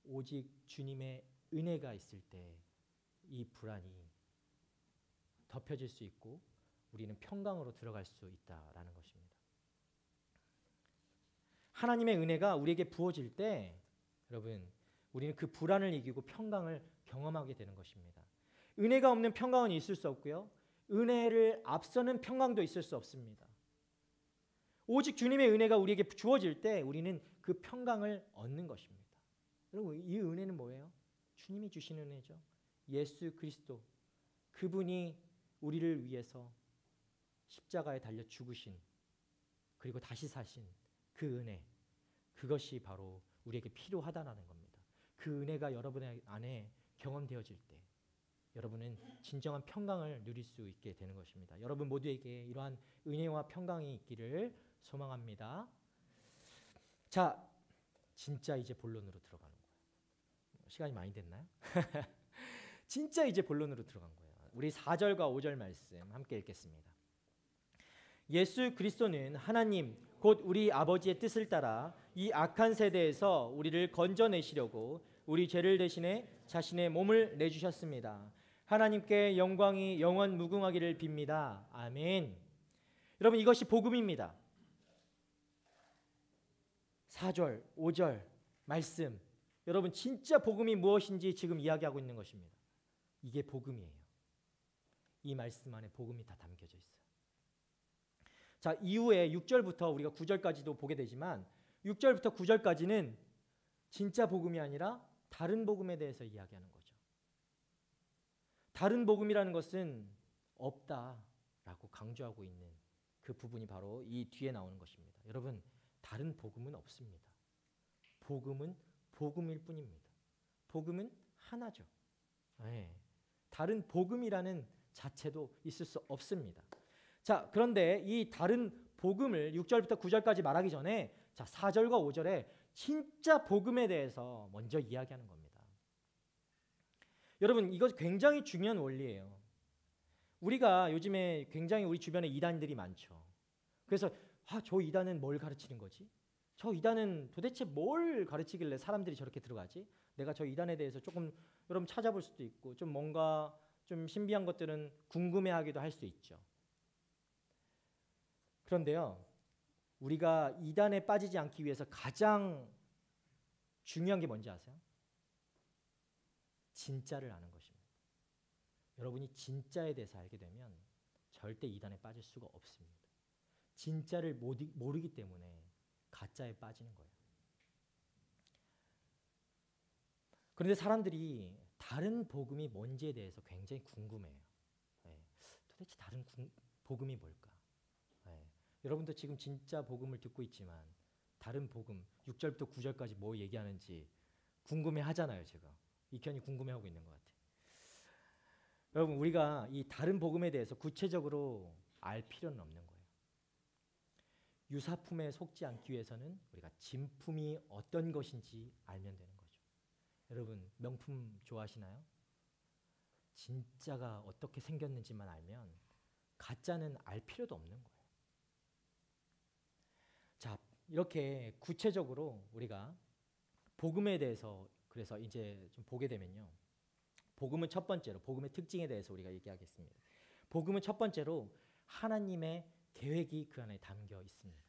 오직 주님의 은혜가 있을 때 이 불안이 덮여질 수 있고 우리는 평강으로 들어갈 수 있다라는 것입니다. 하나님의 은혜가 우리에게 부어질 때 여러분 우리는 그 불안을 이기고 평강을 경험하게 되는 것입니다. 은혜가 없는 평강은 있을 수 없고요. 은혜를 앞서는 평강도 있을 수 없습니다. 오직 주님의 은혜가 우리에게 주어질 때 우리는 그 평강을 얻는 것입니다. 여러분 이 은혜는 뭐예요? 주님이 주시는 은혜죠. 예수 그리스도 그분이 우리를 위해서 십자가에 달려 죽으신 그리고 다시 사신 그 은혜, 그것이 바로 우리에게 필요하다는 겁니다. 그 은혜가 여러분의 안에 경험되어질 때 여러분은 진정한 평강을 누릴 수 있게 되는 것입니다. 여러분 모두에게 이러한 은혜와 평강이 있기를 소망합니다. 자, 진짜 이제 본론으로 들어가는 거예요. 시간이 많이 됐나요? 진짜 이제 본론으로 들어간 거예요. 우리 4절과 5절 말씀 함께 읽겠습니다. 예수 그리스도는 하나님 곧 우리 아버지의 뜻을 따라 이 악한 세대에서 우리를 건져내시려고 우리 죄를 대신해 자신의 몸을 내주셨습니다. 하나님께 영광이 영원 무궁하기를 빕니다. 아멘. 여러분 이것이 복음입니다. 4절, 5절 말씀. 여러분 진짜 복음이 무엇인지 지금 이야기하고 있는 것입니다. 이게 복음이에요. 이 말씀 안에 복음이 다 담겨져 있어요. 자, 이후에 6절부터 우리가 9절까지도 보게 되지만 6절부터 9절까지는 진짜 복음이 아니라 다른 복음에 대해서 이야기하는 거죠. 다른 복음이라는 것은 없다라고 강조하고 있는 그 부분이 바로 이 뒤에 나오는 것입니다. 여러분, 다른 복음은 없습니다. 복음은 복음일 뿐입니다. 복음은 하나죠. 다른 복음이라는 자체도 있을 수 없습니다. 자, 그런데 이 다른 복음을 6절부터 9절까지 말하기 전에 자, 4절과 5절에 진짜 복음에 대해서 먼저 이야기하는 겁니다. 여러분, 이것 굉장히 중요한 원리예요. 우리가 요즘에 굉장히 우리 주변에 이단들이 많죠. 그래서 저 이단은 뭘 가르치는 거지? 저 이단은 도대체 뭘 가르치길래 사람들이 저렇게 들어가지? 내가 저 이단에 대해서 조금 여러분 찾아볼 수도 있고 좀 뭔가 좀 신비한 것들은 궁금해하기도 할 수 있죠. 그런데요, 우리가 이단에 빠지지 않기 위해서 가장 중요한 게 뭔지 아세요? 진짜를 아는 것입니다. 여러분이 진짜에 대해서 알게 되면 절대 이단에 빠질 수가 없습니다. 진짜를 모르기 때문에 가짜에 빠지는 거예요. 그런데 사람들이 다른 복음이 뭔지에 대해서 굉장히 궁금해요. 네. 도대체 다른 복음이 뭘까? 네. 여러분도 지금 진짜 복음을 듣고 있지만 다른 복음 6절부터 9절까지 뭐 얘기하는지 궁금해 하잖아요. 제가 익현이 궁금해하고 있는 것 같아요. 여러분 우리가 이 다른 복음에 대해서 구체적으로 알 필요는 없는 거예요. 유사품에 속지 않기 위해서는 우리가 진품이 어떤 것인지 알면 되는 거죠. 여러분 명품 좋아하시나요? 진짜가 어떻게 생겼는지만 알면 가짜는 알 필요도 없는 거예요. 자, 이렇게 구체적으로 우리가 복음에 대해서 그래서 이제 좀 보게 되면요. 복음은 첫 번째로 복음의 특징에 대해서 우리가 얘기하겠습니다. 복음은 첫 번째로 하나님의 계획이 그 안에 담겨 있습니다.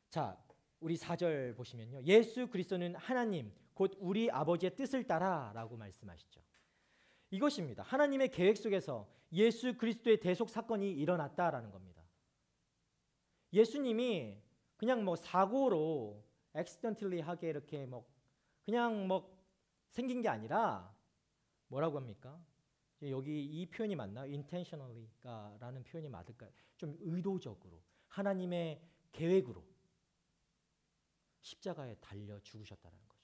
자, 우리 4절 보시면요. 예수 그리스도는 하나님 곧 우리 아버지의 뜻을 따라라고 말씀하시죠. 이것입니다. 하나님의 계획 속에서 예수 그리스도의 대속 사건이 일어났다라는 겁니다. 예수님이 그냥 뭐 사고로 accidentally 하게 이렇게 그냥 생긴 게 아니라 뭐라고 합니까? 여기 이 표현이 맞나요? intentionally라는 표현이 맞을까요? 좀 의도적으로 하나님의 계획으로 십자가에 달려 죽으셨다는 거죠.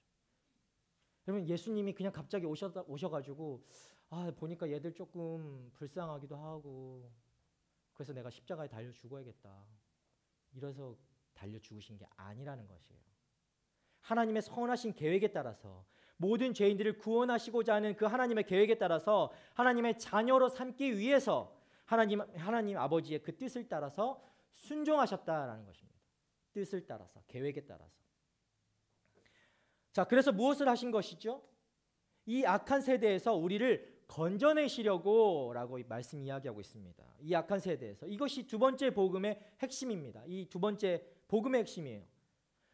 여러분 예수님이 그냥 갑자기 오셔가지고 보니까 얘들 조금 불쌍하기도 하고 그래서 내가 십자가에 달려 죽어야겠다. 이래서 달려 죽으신 게 아니라는 것이에요. 하나님의 선하신 계획에 따라서 모든 죄인들을 구원하시고자 하는 그 하나님의 계획에 따라서 하나님의 자녀로 삼기 위해서 하나님 아버지의 그 뜻을 따라서 순종하셨다라는 것입니다. 뜻을 따라서, 계획에 따라서. 자, 그래서 무엇을 하신 것이죠? 이 악한 세대에서 우리를 건져내시려고 라고 말씀 이야기하고 있습니다. 이 악한 세대에서. 이것이 두 번째 복음의 핵심입니다. 이 두 번째 복음의 핵심이에요.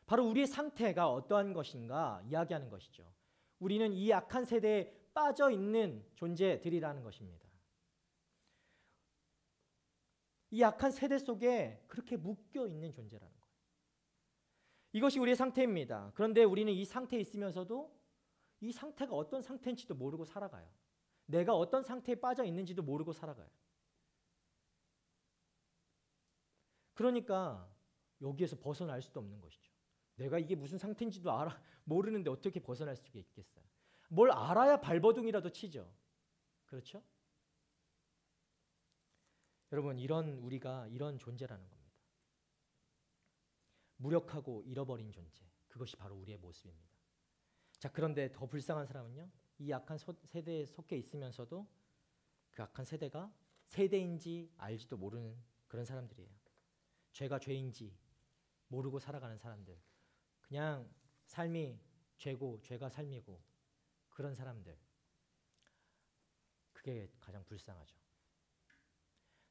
바로 우리의 상태가 어떠한 것인가 이야기하는 것이죠. 우리는 이 악한 세대에 빠져 있는 존재들이라는 것입니다. 이 악한 세대 속에 그렇게 묶여 있는 존재라는 거예요. 이것이 우리의 상태입니다. 그런데 우리는 이 상태에 있으면서도 이 상태가 어떤 상태인지도 모르고 살아가요. 내가 어떤 상태에 빠져 있는지도 모르고 살아가요. 그러니까 여기에서 벗어날 수도 없는 것이죠. 내가 이게 무슨 상태인지도 모르는데 어떻게 벗어날 수가 있겠어요? 뭘 알아야 발버둥이라도 치죠. 그렇죠? 여러분 우리가 이런 존재라는 겁니다. 무력하고 잃어버린 존재. 그것이 바로 우리의 모습입니다. 자, 그런데 더 불쌍한 사람은요. 이 악한 세대에 속해 있으면서도 그 악한 세대가 세대인지 알지도 모르는 그런 사람들이에요. 죄가 죄인지 모르고 살아가는 사람들. 그냥 삶이 죄고 죄가 삶이고 그런 사람들. 그게 가장 불쌍하죠.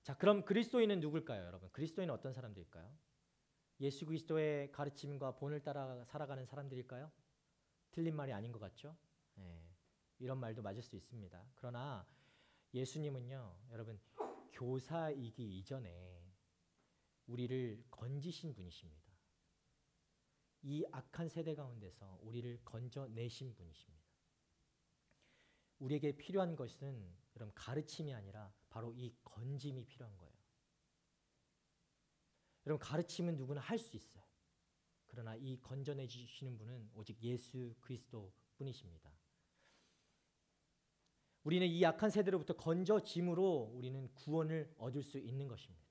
자, 그럼 그리스도인은 누굴까요, 여러분? 그리스도인은 어떤 사람들일까요? 예수 그리스도의 가르침과 본을 따라 살아가는 사람들일까요? 틀린 말이 아닌 것 같죠? 네, 이런 말도 맞을 수 있습니다. 그러나 예수님은요, 여러분 교사이기 이전에 우리를 건지신 분이십니다. 이 악한 세대 가운데서 우리를 건져내신 분이십니다. 우리에게 필요한 것은 여러분 가르침이 아니라 바로 이 건짐이 필요한 거예요. 여러분 가르침은 누구나 할 수 있어요. 그러나 이 건져내 주시는 분은 오직 예수 그리스도 뿐이십니다. 우리는 이 악한 세대로부터 건져짐으로 우리는 구원을 얻을 수 있는 것입니다.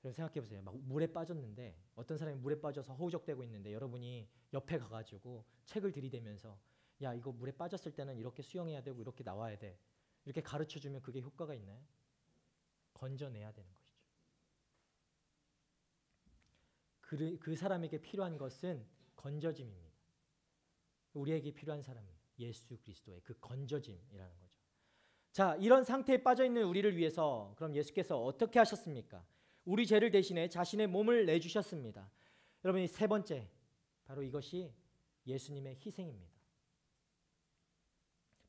여러분 생각해 보세요. 막 물에 빠졌는데 어떤 사람이 물에 빠져서 허우적대고 있는데 여러분이 옆에 가가지고 책을 들이대면서 야 이거 물에 빠졌을 때는 이렇게 수영해야 되고 이렇게 나와야 돼. 이렇게 가르쳐주면 그게 효과가 있나요? 건져내야 되는 것이죠. 그 사람에게 필요한 것은 건져짐입니다. 우리에게 필요한 사람은 예수 그리스도의 그 건져짐이라는 거죠. 자, 이런 상태에 빠져있는 우리를 위해서 그럼 예수께서 어떻게 하셨습니까? 우리 죄를 대신해 자신의 몸을 내주셨습니다. 여러분 이 세 번째 바로 이것이 예수님의 희생입니다.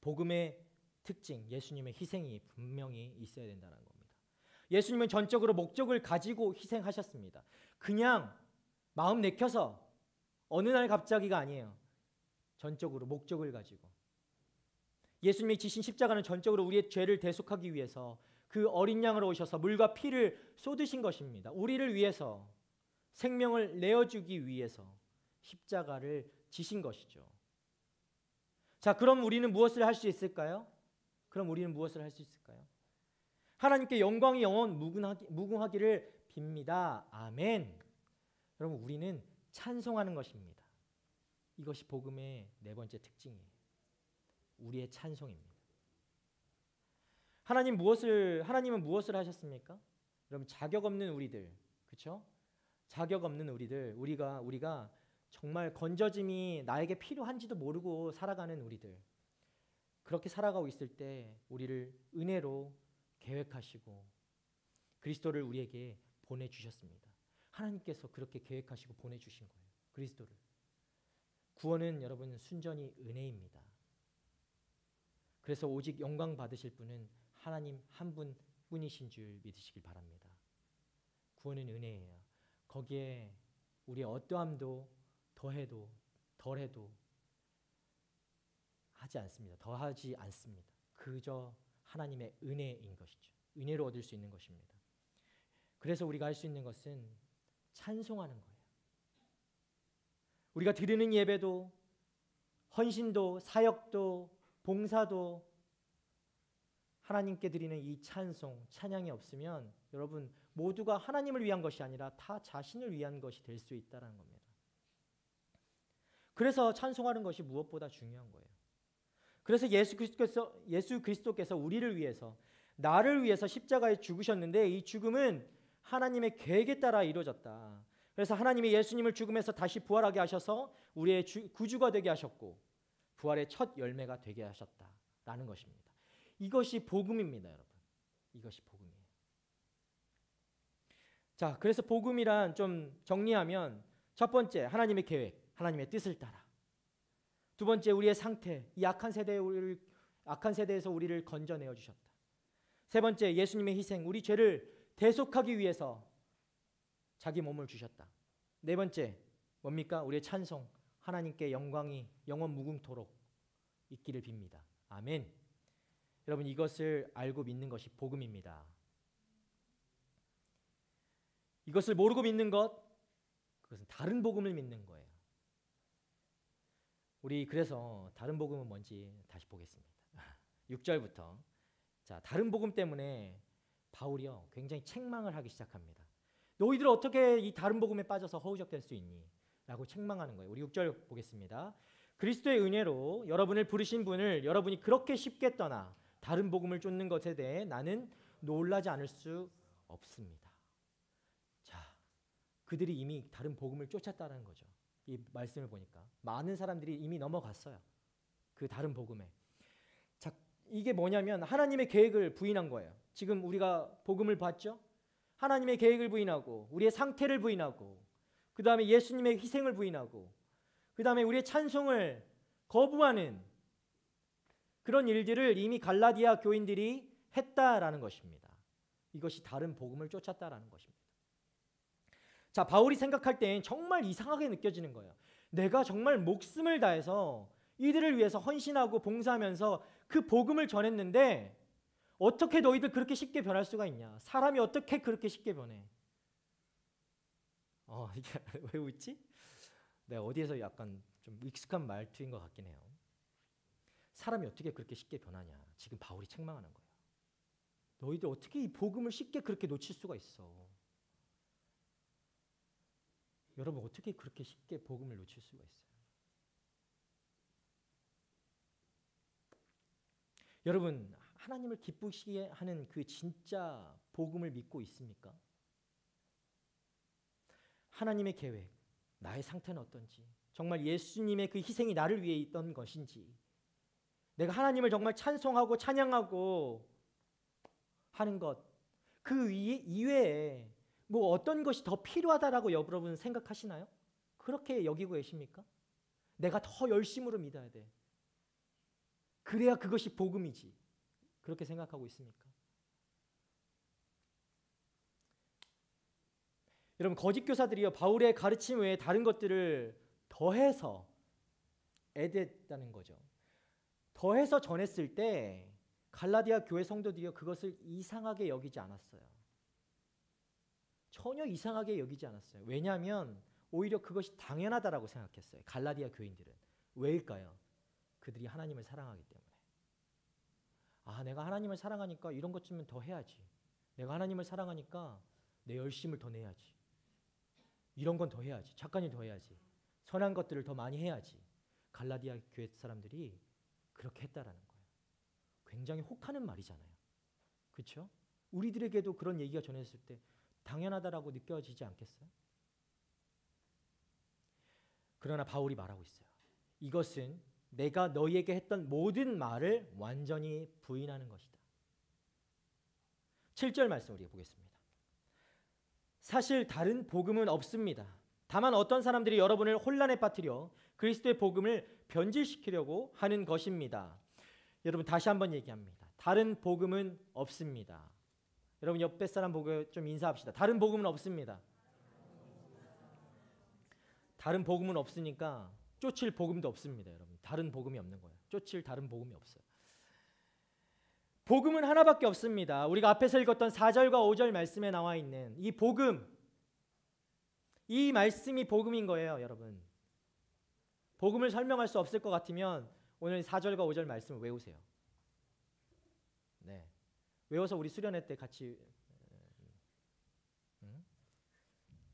복음의 특징, 예수님의 희생이 분명히 있어야 된다는 겁니다. 예수님은 전적으로 목적을 가지고 희생하셨습니다. 그냥 마음 내켜서 어느 날 갑자기가 아니에요. 전적으로 목적을 가지고. 예수님이 지신 십자가는 전적으로 우리의 죄를 대속하기 위해서 그 어린 양으로 오셔서 물과 피를 쏟으신 것입니다. 우리를 위해서, 생명을 내어주기 위해서 십자가를 지신 것이죠. 자, 그럼 우리는 무엇을 할 수 있을까요? 하나님께 영광이 영원 무궁하기를 빕니다. 아멘. 여러분, 우리는 찬송하는 것입니다. 이것이 복음의 네 번째 특징이에요. 우리의 찬송입니다. 하나님은 무엇을 하셨습니까? 여러분, 자격 없는 우리들, 그렇죠? 자격 없는 우리들, 우리가 정말 건져짐이 나에게 필요한지도 모르고 살아가는 우리들, 그렇게 살아가고 있을 때 우리를 은혜로 계획하시고 그리스도를 우리에게 보내주셨습니다. 하나님께서 그렇게 계획하시고 보내주신 거예요. 그리스도를. 구원은 여러분 순전히 은혜입니다. 그래서 오직 영광 받으실 분은 하나님 한 분뿐이신 줄 믿으시길 바랍니다. 구원은 은혜예요. 거기에 우리의 어떠함도 더해도 덜해도 더하지 않습니다. 그저 하나님의 은혜인 것이죠. 은혜로 얻을 수 있는 것입니다. 그래서 우리가 할 수 있는 것은 찬송하는 거예요. 우리가 드리는 예배도, 헌신도, 사역도, 봉사도, 하나님께 드리는 이 찬송, 찬양이 없으면 여러분 모두가 하나님을 위한 것이 아니라 타 자신을 위한 것이 될 수 있다는 겁니다. 그래서 찬송하는 것이 무엇보다 중요한 거예요. 그래서 예수 그리스도께서 우리를 위해서, 나를 위해서 십자가에 죽으셨는데 이 죽음은 하나님의 계획에 따라 이루어졌다. 그래서 하나님이 예수님을 죽음에서 다시 부활하게 하셔서 우리의 구주가 되게 하셨고 부활의 첫 열매가 되게 하셨다라는 것입니다. 이것이 복음입니다, 여러분. 이것이 복음이에요. 자, 그래서 복음이란 좀 정리하면 첫 번째, 하나님의 계획, 하나님의 뜻을 따라. 두 번째, 우리의 상태, 이 악한 세대에서 우리를 건져내어 주셨다. 세 번째, 예수님의 희생, 우리 죄를 대속하기 위해서 자기 몸을 주셨다. 네 번째, 뭡니까? 우리의 찬송, 하나님께 영광이 영원 무궁토록 있기를 빕니다. 아멘. 여러분, 이것을 알고 믿는 것이 복음입니다. 이것을 모르고 믿는 것, 그것은 다른 복음을 믿는 거예요. 우리 그래서 다른 복음은 뭔지 다시 보겠습니다. 6절부터. 자, 다른 복음 때문에 바울이요 굉장히 책망을 하기 시작합니다. 너희들 어떻게 이 다른 복음에 빠져서 허우적될 수 있니? 라고 책망하는 거예요. 우리 6절 보겠습니다. 그리스도의 은혜로 여러분을 부르신 분을 여러분이 그렇게 쉽게 떠나 다른 복음을 쫓는 것에 대해 나는 놀라지 않을 수 없습니다. 자, 그들이 이미 다른 복음을 쫓았다는 거죠. 이 말씀을 보니까 많은 사람들이 이미 넘어갔어요. 그 다른 복음에. 자, 이게 뭐냐면 하나님의 계획을 부인한 거예요. 지금 우리가 복음을 봤죠? 하나님의 계획을 부인하고 우리의 상태를 부인하고 그 다음에 예수님의 희생을 부인하고 그 다음에 우리의 찬송을 거부하는 그런 일들을 이미 갈라디아 교인들이 했다라는 것입니다. 이것이 다른 복음을 쫓았다라는 것입니다. 자, 바울이 생각할 땐 정말 이상하게 느껴지는 거예요. 내가 정말 목숨을 다해서 이들을 위해서 헌신하고 봉사하면서 그 복음을 전했는데 어떻게 너희들 그렇게 쉽게 변할 수가 있냐? 사람이 어떻게 그렇게 쉽게 변해? 이게 왜 웃지? 내가 어디에서 약간 좀 익숙한 말투인 것 같긴 해요. 사람이 어떻게 그렇게 쉽게 변하냐? 지금 바울이 책망하는 거예요. 너희들 어떻게 이 복음을 쉽게 그렇게 놓칠 수가 있어? 여러분 어떻게 그렇게 쉽게 복음을 놓칠 수가 있어요? 여러분 하나님을 기쁘시게 하는 그 진짜 복음을 믿고 있습니까? 하나님의 계획, 나의 상태는 어떤지, 정말 예수님의 그 희생이 나를 위해 있던 것인지, 내가 하나님을 정말 찬송하고 찬양하고 하는 것, 그 이외에 뭐 어떤 것이 더 필요하다라고 여러분 생각하시나요? 그렇게 여기고 계십니까? 내가 더 열심으로 믿어야 돼. 그래야 그것이 복음이지. 그렇게 생각하고 있습니까? 여러분, 거짓 교사들이요, 바울의 가르침 외에 다른 것들을 더해서 애댔다는 거죠. 더해서 전했을 때 갈라디아 교회 성도들이요, 그것을 이상하게 여기지 않았어요. 전혀 이상하게 여기지 않았어요. 왜냐하면 오히려 그것이 당연하다라고 생각했어요. 갈라디아 교인들은. 왜일까요? 그들이 하나님을 사랑하기 때문에. 아, 내가 하나님을 사랑하니까 이런 것쯤은 더 해야지. 내가 하나님을 사랑하니까 내 열심을 더 내야지. 이런 건 더 해야지. 작가님 더 해야지. 선한 것들을 더 많이 해야지. 갈라디아 교회 사람들이 그렇게 했다라는 거예요. 굉장히 혹하는 말이잖아요. 그렇죠? 우리들에게도 그런 얘기가 전해졌을 때 당연하다라고 느껴지지 않겠어요? 그러나 바울이 말하고 있어요. 이것은 내가 너희에게 했던 모든 말을 완전히 부인하는 것이다. 7절 말씀 우리가 보겠습니다. 사실 다른 복음은 없습니다. 다만 어떤 사람들이 여러분을 혼란에 빠뜨려 그리스도의 복음을 변질시키려고 하는 것입니다. 여러분, 다시 한번 얘기합니다. 다른 복음은 없습니다. 여러분, 옆에 사람 보고 좀 인사합시다. 다른 복음은 없습니다. 다른 복음은 없으니까 쫓을 복음도 없습니다. 여러분, 다른 복음이 없는 거예요. 쫓을 다른 복음이 없어요. 복음은 하나밖에 없습니다. 우리가 앞에서 읽었던 4절과 5절 말씀에 나와 있는 이 복음, 이 말씀이 복음인 거예요, 여러분. 복음을 설명할 수 없을 것 같으면 오늘 4절과 5절 말씀을 외우세요. 네, 외워서 우리 수련회 때 같이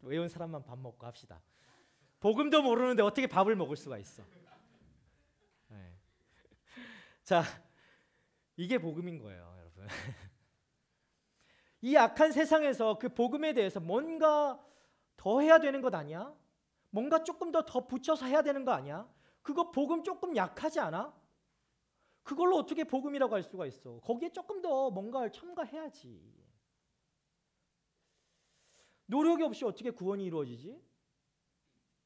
외운 사람만 밥 먹고 합시다. 복음도 모르는데 어떻게 밥을 먹을 수가 있어? 네. 자, 이게 복음인 거예요, 여러분. 이 악한 세상에서 그 복음에 대해서 뭔가 더 해야 되는 것 아니야? 뭔가 조금 더 붙여서 해야 되는 거 아니야? 그거 복음 조금 약하지 않아? 그걸로 어떻게 복음이라고 할 수가 있어? 거기에 조금 더 뭔가를 첨가해야지. 노력이 없이 어떻게 구원이 이루어지지?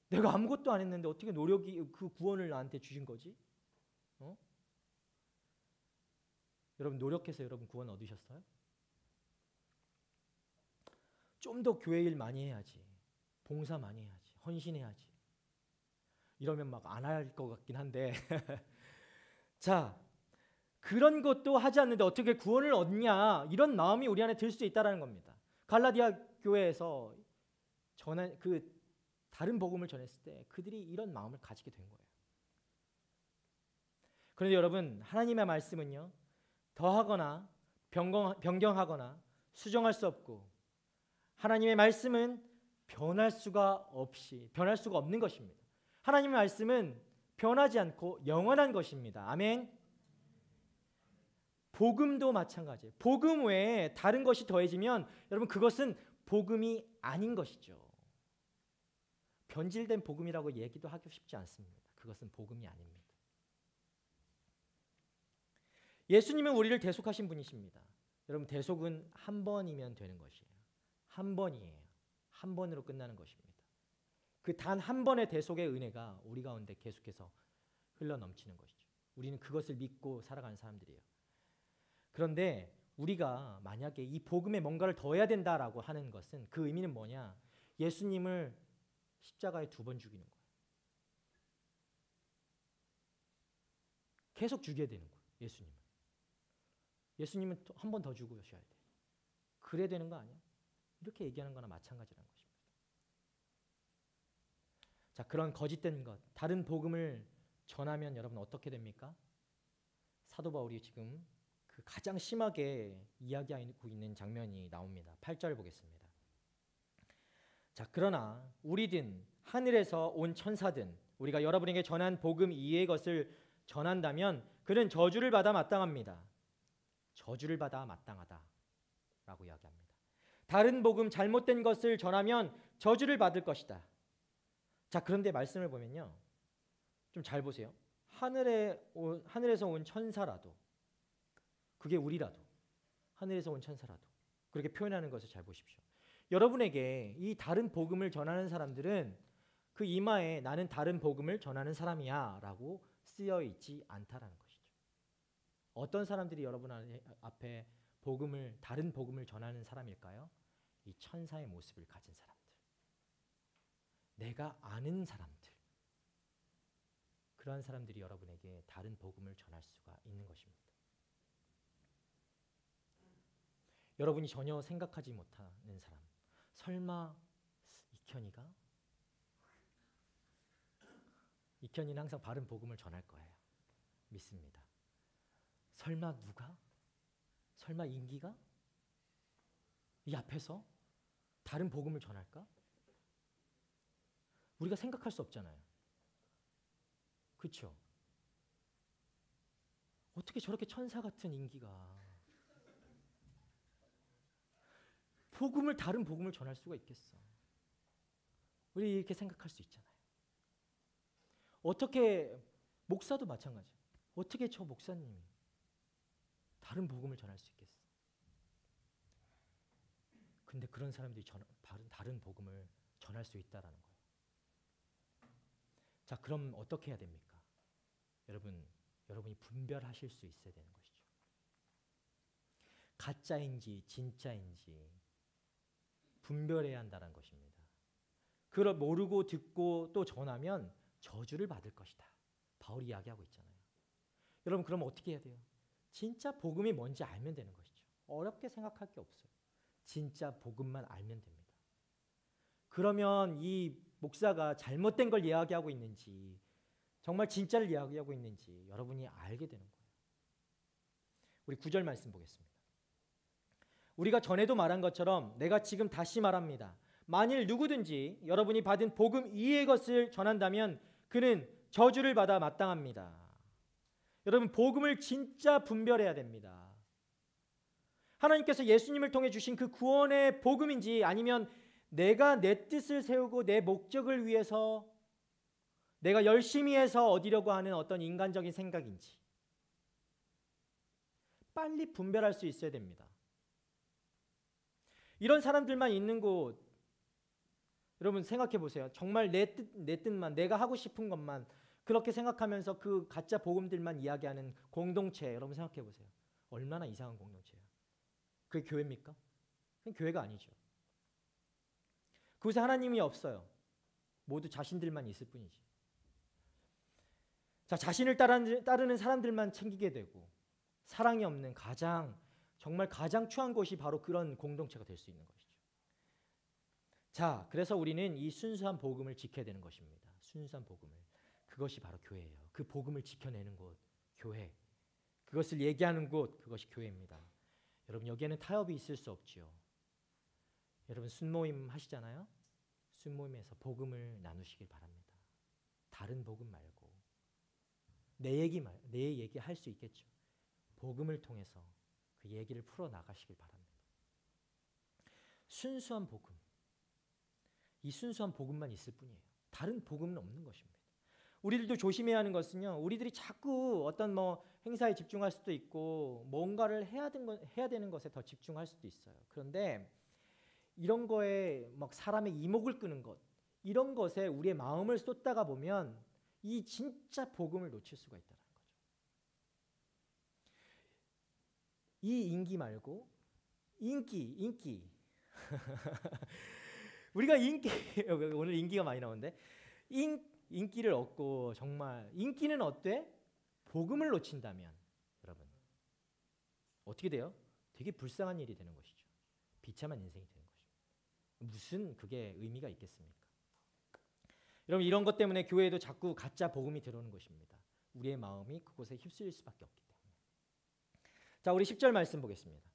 내가 아무것도 안 했는데 어떻게 노력이 그 구원을 나한테 주신 거지? 여러분, 노력해서 여러분 구원 얻으셨어요? 좀 더 교회 일 많이 해야지. 봉사 많이 해야지. 헌신해야지. 이러면 막 안 할 것 같긴 한데 자, 그런 것도 하지 않는데 어떻게 구원을 얻냐, 이런 마음이 우리 안에 들 수 있다는 겁니다. 갈라디아 교회에서 다른 복음을 전했을 때 그들이 이런 마음을 가지게 된 거예요. 그런데 여러분, 하나님의 말씀은요, 더하거나 변경하거나 수정할 수 없고, 하나님의 말씀은 변할 수가 없는 것입니다. 하나님의 말씀은 변하지 않고 영원한 것입니다. 아멘. 복음도 마찬가지예요. 복음 외에 다른 것이 더해지면 여러분, 그것은 복음이 아닌 것이죠. 변질된 복음이라고 얘기도 하기 쉽지 않습니다. 그것은 복음이 아닙니다. 예수님은 우리를 대속하신 분이십니다. 여러분, 대속은 한 번이면 되는 것이에요. 한 번이에요. 한 번으로 끝나는 것입니다. 그 단 한 번의 대속의 은혜가 우리 가운데 계속해서 흘러넘치는 것이죠. 우리는 그것을 믿고 살아가는 사람들이에요. 그런데 우리가 만약에 이 복음에 뭔가를 더해야 된다라고 하는 것은, 그 의미는 뭐냐? 예수님을 십자가에 2번 죽이는 거예요. 계속 죽여야 되는 거예요. 예수님은 한 번 더 죽으셔야 돼. 그래야 되는 거 아니야? 이렇게 얘기하는 거나 마찬가지라는 것입니다. 자, 그런 거짓된 것, 다른 복음을 전하면 여러분 어떻게 됩니까? 사도 바울이 지금 그 가장 심하게 이야기하고 있는 장면이 나옵니다. 8절 보겠습니다. 자, 그러나 우리든 하늘에서 온 천사든 우리가 여러분에게 전한 복음 이외의 것을 전한다면 그는 저주를 받아 마땅합니다. 저주를 받아 마땅하다라고 이야기합니다. 다른 복음, 잘못된 것을 전하면 저주를 받을 것이다. 자, 그런데 말씀을 보면요, 좀 잘 보세요. 하늘에서 온 천사라도, 그게 우리라도, 하늘에서 온 천사라도 그렇게 표현하는 것을 잘 보십시오. 여러분에게 이 다른 복음을 전하는 사람들은 그 이마에 나는 다른 복음을 전하는 사람이야 라고 쓰여 있지 않다라는 것이죠. 어떤 사람들이 여러분 앞에 다른 복음을 전하는 사람일까요? 이 천사의 모습을 가진 사람들, 내가 아는 사람들, 그러한 사람들이 여러분에게 다른 복음을 전할 수가 있는 것입니다. 여러분이 전혀 생각하지 못하는 사람, 설마 이현이는 항상 바른 복음을 전할 거예요. 믿습니다. 설마 누가? 설마 인기가? 이 앞에서 다른 복음을 전할까? 우리가 생각할 수 없잖아요. 그렇죠? 어떻게 저렇게 천사 같은 인기가 다른 복음을 전할 수가 있겠어? 우리 이렇게 생각할 수 있잖아요. 어떻게 목사도 마찬가지. 어떻게 저 목사님이 다른 복음을 전할 수 있겠어? 근데 그런 사람들이 다른 복음을 전할 수 있다라는 거예요. 자, 그럼 어떻게 해야 됩니까? 여러분이 분별하실 수 있어야 되는 것이죠. 가짜인지 진짜인지 분별해야 한다는 것입니다. 그걸 모르고 듣고 또 전하면 저주를 받을 것이다. 바울이 이야기하고 있잖아요. 여러분, 그럼 어떻게 해야 돼요? 진짜 복음이 뭔지 알면 되는 것이죠. 어렵게 생각할 게 없어요. 진짜 복음만 알면 됩니다. 그러면 이 목사가 잘못된 걸 이야기하고 있는지, 정말 진짜를 이야기하고 있는지 여러분이 알게 되는 거예요. 우리 9절 말씀 보겠습니다. 우리가 전에도 말한 것처럼 내가 지금 다시 말합니다. 만일 누구든지 여러분이 받은 복음 이의 것을 전한다면 그는 저주를 받아 마땅합니다. 여러분, 복음을 진짜 분별해야 됩니다. 하나님께서 예수님을 통해 주신 그 구원의 복음인지, 아니면 내가 내 뜻을 세우고 내 목적을 위해서 내가 열심히 해서 얻으려고 하는 어떤 인간적인 생각인지 빨리 분별할 수 있어야 됩니다. 이런 사람들만 있는 곳, 여러분 생각해 보세요. 정말 내 뜻만, 내가 하고 싶은 것만 그렇게 생각하면서 그 가짜 복음들만 이야기하는 공동체, 여러분 생각해 보세요. 얼마나 이상한 공동체예요. 그게 교회입니까? 그건 교회가 아니죠. 그곳에 하나님이 없어요. 모두 자신들만 있을 뿐이지. 자, 자신을 따르는 사람들만 챙기게 되고 사랑이 없는 정말 가장 추한 곳이 바로 그런 공동체가 될 수 있는 것이죠. 자, 그래서 우리는 이 순수한 복음을 지켜야 되는 것입니다. 순수한 복음을. 그것이 바로 교회예요. 그 복음을 지켜내는 곳, 교회. 그것을 얘기하는 곳, 그것이 교회입니다. 여러분, 여기에는 타협이 있을 수 없지요. 여러분, 순모임 하시잖아요. 순모임에서 복음을 나누시길 바랍니다. 다른 복음 말고 내 얘기 할 수 있겠죠. 복음을 통해서 그 얘기를 풀어 나가시길 바랍니다. 순수한 복음, 이 순수한 복음만 있을 뿐이에요. 다른 복음은 없는 것입니다. 우리들도 조심해야 하는 것은요, 우리들이 자꾸 어떤 행사에 집중할 수도 있고 뭔가를 해야 되는 것에 더 집중할 수도 있어요. 그런데 이런 거에 막 사람의 이목을 끄는 것, 이런 것에 우리의 마음을 쏟다가 보면 이 진짜 복음을 놓칠 수가 있다는 거죠. 이 인기 말고 인기 우리가 오늘 인기가 많이 나오는데 인기를 얻고, 정말 인기는 어때? 복음을 놓친다면 여러분 어떻게 돼요? 되게 불쌍한 일이 되는 것이죠. 비참한 인생이 되는 것이죠. 무슨 그게 의미가 있겠습니까? 여러분, 이런 것 때문에 교회에도 자꾸 가짜 복음이 들어오는 것입니다. 우리의 마음이 그곳에 휩쓸릴 수밖에 없기 때문에. 자, 우리 10절 말씀 보겠습니다.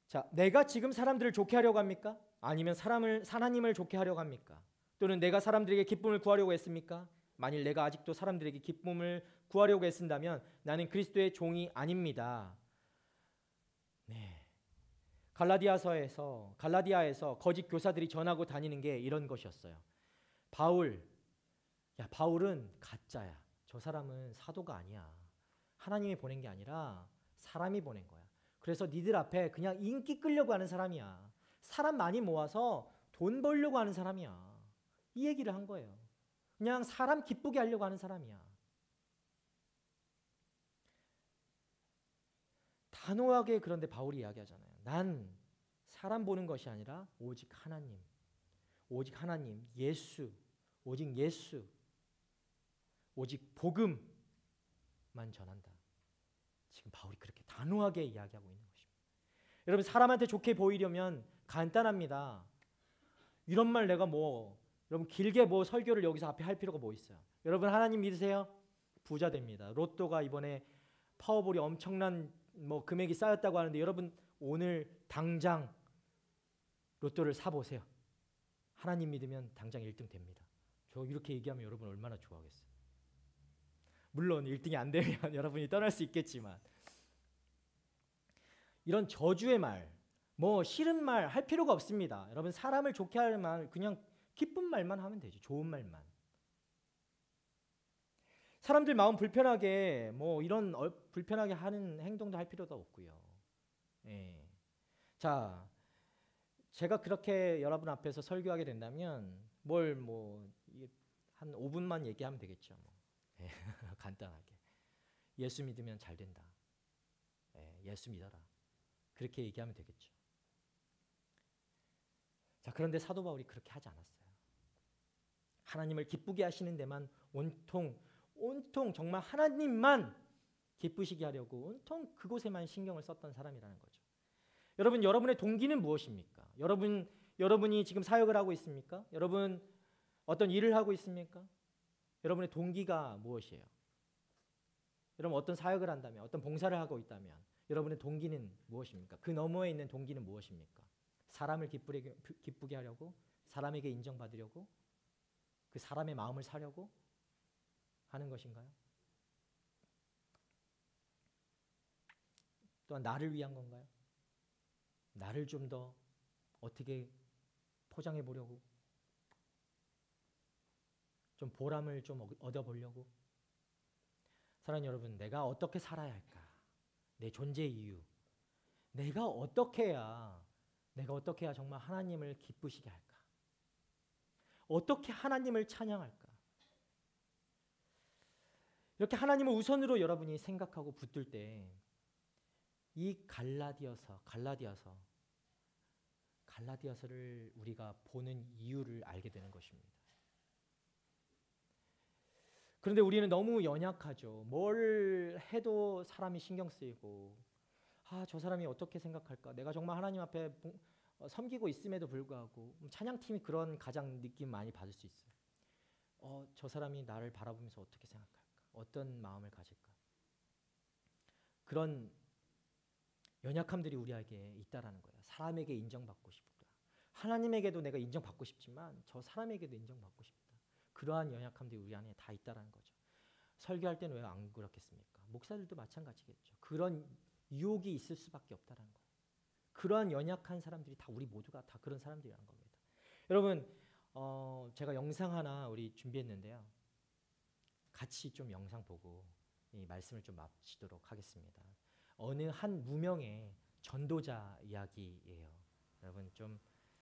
자, 내가 지금 사람들을 좋게 하려고 합니까? 아니면 하나님을 좋게 하려고 합니까? 또는 내가 사람들에게 기쁨을 구하려고 했습니까? 만일 내가 아직도 사람들에게 기쁨을 구하려고 했습니다면 나는 그리스도의 종이 아닙니다. 네. 갈라디아에서 거짓 교사들이 전하고 다니는 게 이런 것이었어요. 바울은 가짜야. 저 사람은 사도가 아니야. 하나님이 보낸 게 아니라 사람이 보낸 거야. 그래서 니들 앞에 그냥 인기 끌려고 하는 사람이야. 사람 많이 모아서 돈 벌려고 하는 사람이야. 이 얘기를 한 거예요. 그냥 사람 기쁘게 하려고 하는 사람이야. 단호하게 그런데 바울이 이야기하잖아요. 난 사람 보는 것이 아니라 오직 하나님, 오직 하나님, 예수, 오직 예수, 오직 복음만 전한다. 지금 바울이 그렇게 단호하게 이야기하고 있는 것입니다. 여러분, 사람한테 좋게 보이려면 간단합니다. 이런 말 내가 여러분 길게 설교를 여기서 앞에 할 필요가 뭐 있어요? 여러분 하나님 믿으세요? 부자 됩니다. 로또가 이번에 파워볼이 엄청난 금액이 쌓였다고 하는데 여러분 오늘 당장 로또를 사보세요. 하나님 믿으면 당장 1등 됩니다. 저 이렇게 얘기하면 여러분 얼마나 좋아하겠어요. 물론 1등이 안 되면 여러분이 떠날 수 있겠지만 이런 저주의 말, 싫은 말 할 필요가 없습니다. 여러분 사람을 좋게 할 말 그냥 기쁜 말만 하면 되죠. 좋은 말만. 사람들 마음 불편하게 이런 불편하게 하는 행동도 할 필요도 없고요. 예. 자, 제가 그렇게 여러분 앞에서 설교하게 된다면 한 5분만 얘기하면 되겠죠. 예. 간단하게 예수 믿으면 잘 된다. 예. 예수 믿어라. 그렇게 얘기하면 되겠죠. 자, 그런데 사도 바울이 그렇게 하지 않았어요. 하나님을 기쁘게 하시는 데만 온통 정말 하나님만 기쁘시게 하려고 온통 그곳에만 신경을 썼던 사람이라는 거죠. 여러분, 여러분의 동기는 무엇입니까? 여러분이 지금 사역을 하고 있습니까? 여러분 어떤 일을 하고 있습니까? 여러분의 동기가 무엇이에요? 여러분 어떤 사역을 한다면, 어떤 봉사를 하고 있다면 여러분의 동기는 무엇입니까? 그 너머에 있는 동기는 무엇입니까? 사람을 기쁘게 하려고, 사람에게 인정받으려고, 그 사람의 마음을 사려고 하는 것인가요? 또한 나를 위한 건가요? 나를 좀 더 어떻게 포장해 보려고, 좀 보람을 좀 얻어보려고. 사랑하는 여러분, 내가 어떻게 살아야 할까? 내 존재 이유, 내가 어떻게 해야 정말 하나님을 기쁘시게 할까? 어떻게 하나님을 찬양할까? 이렇게 하나님을 우선으로 여러분이 생각하고 붙들 때 이 갈라디아서를 우리가 보는 이유를 알게 되는 것입니다. 그런데 우리는 너무 연약하죠. 뭘 해도 사람이 신경 쓰이고, 저 사람이 어떻게 생각할까? 내가 정말 하나님 앞에 섬기고 있음에도 불구하고 찬양팀이 그런 가장 느낌 많이 받을 수 있어요. 저 사람이 나를 바라보면서 어떻게 생각할까? 어떤 마음을 가질까? 그런 연약함들이 우리에게 있다라는 거예요. 사람에게 인정받고 싶다. 하나님에게도 내가 인정받고 싶지만 저 사람에게도 인정받고 싶다. 그러한 연약함들이 우리 안에 다 있다라는 거죠. 설교할 때는 왜 안 그렇겠습니까? 목사들도 마찬가지겠죠. 그런 유혹이 있을 수밖에 없다라는 거예요. 그러한 연약한 사람들이 다 우리 모두가 다 그런 사람들이라는 겁니다. 여러분, 제가 영상 하나 우리 준비했는데요. 같이 좀 영상 보고 이 말씀을 좀 마치도록 하겠습니다. 어느 한 무명의 전도자 이야기예요. 여러분 좀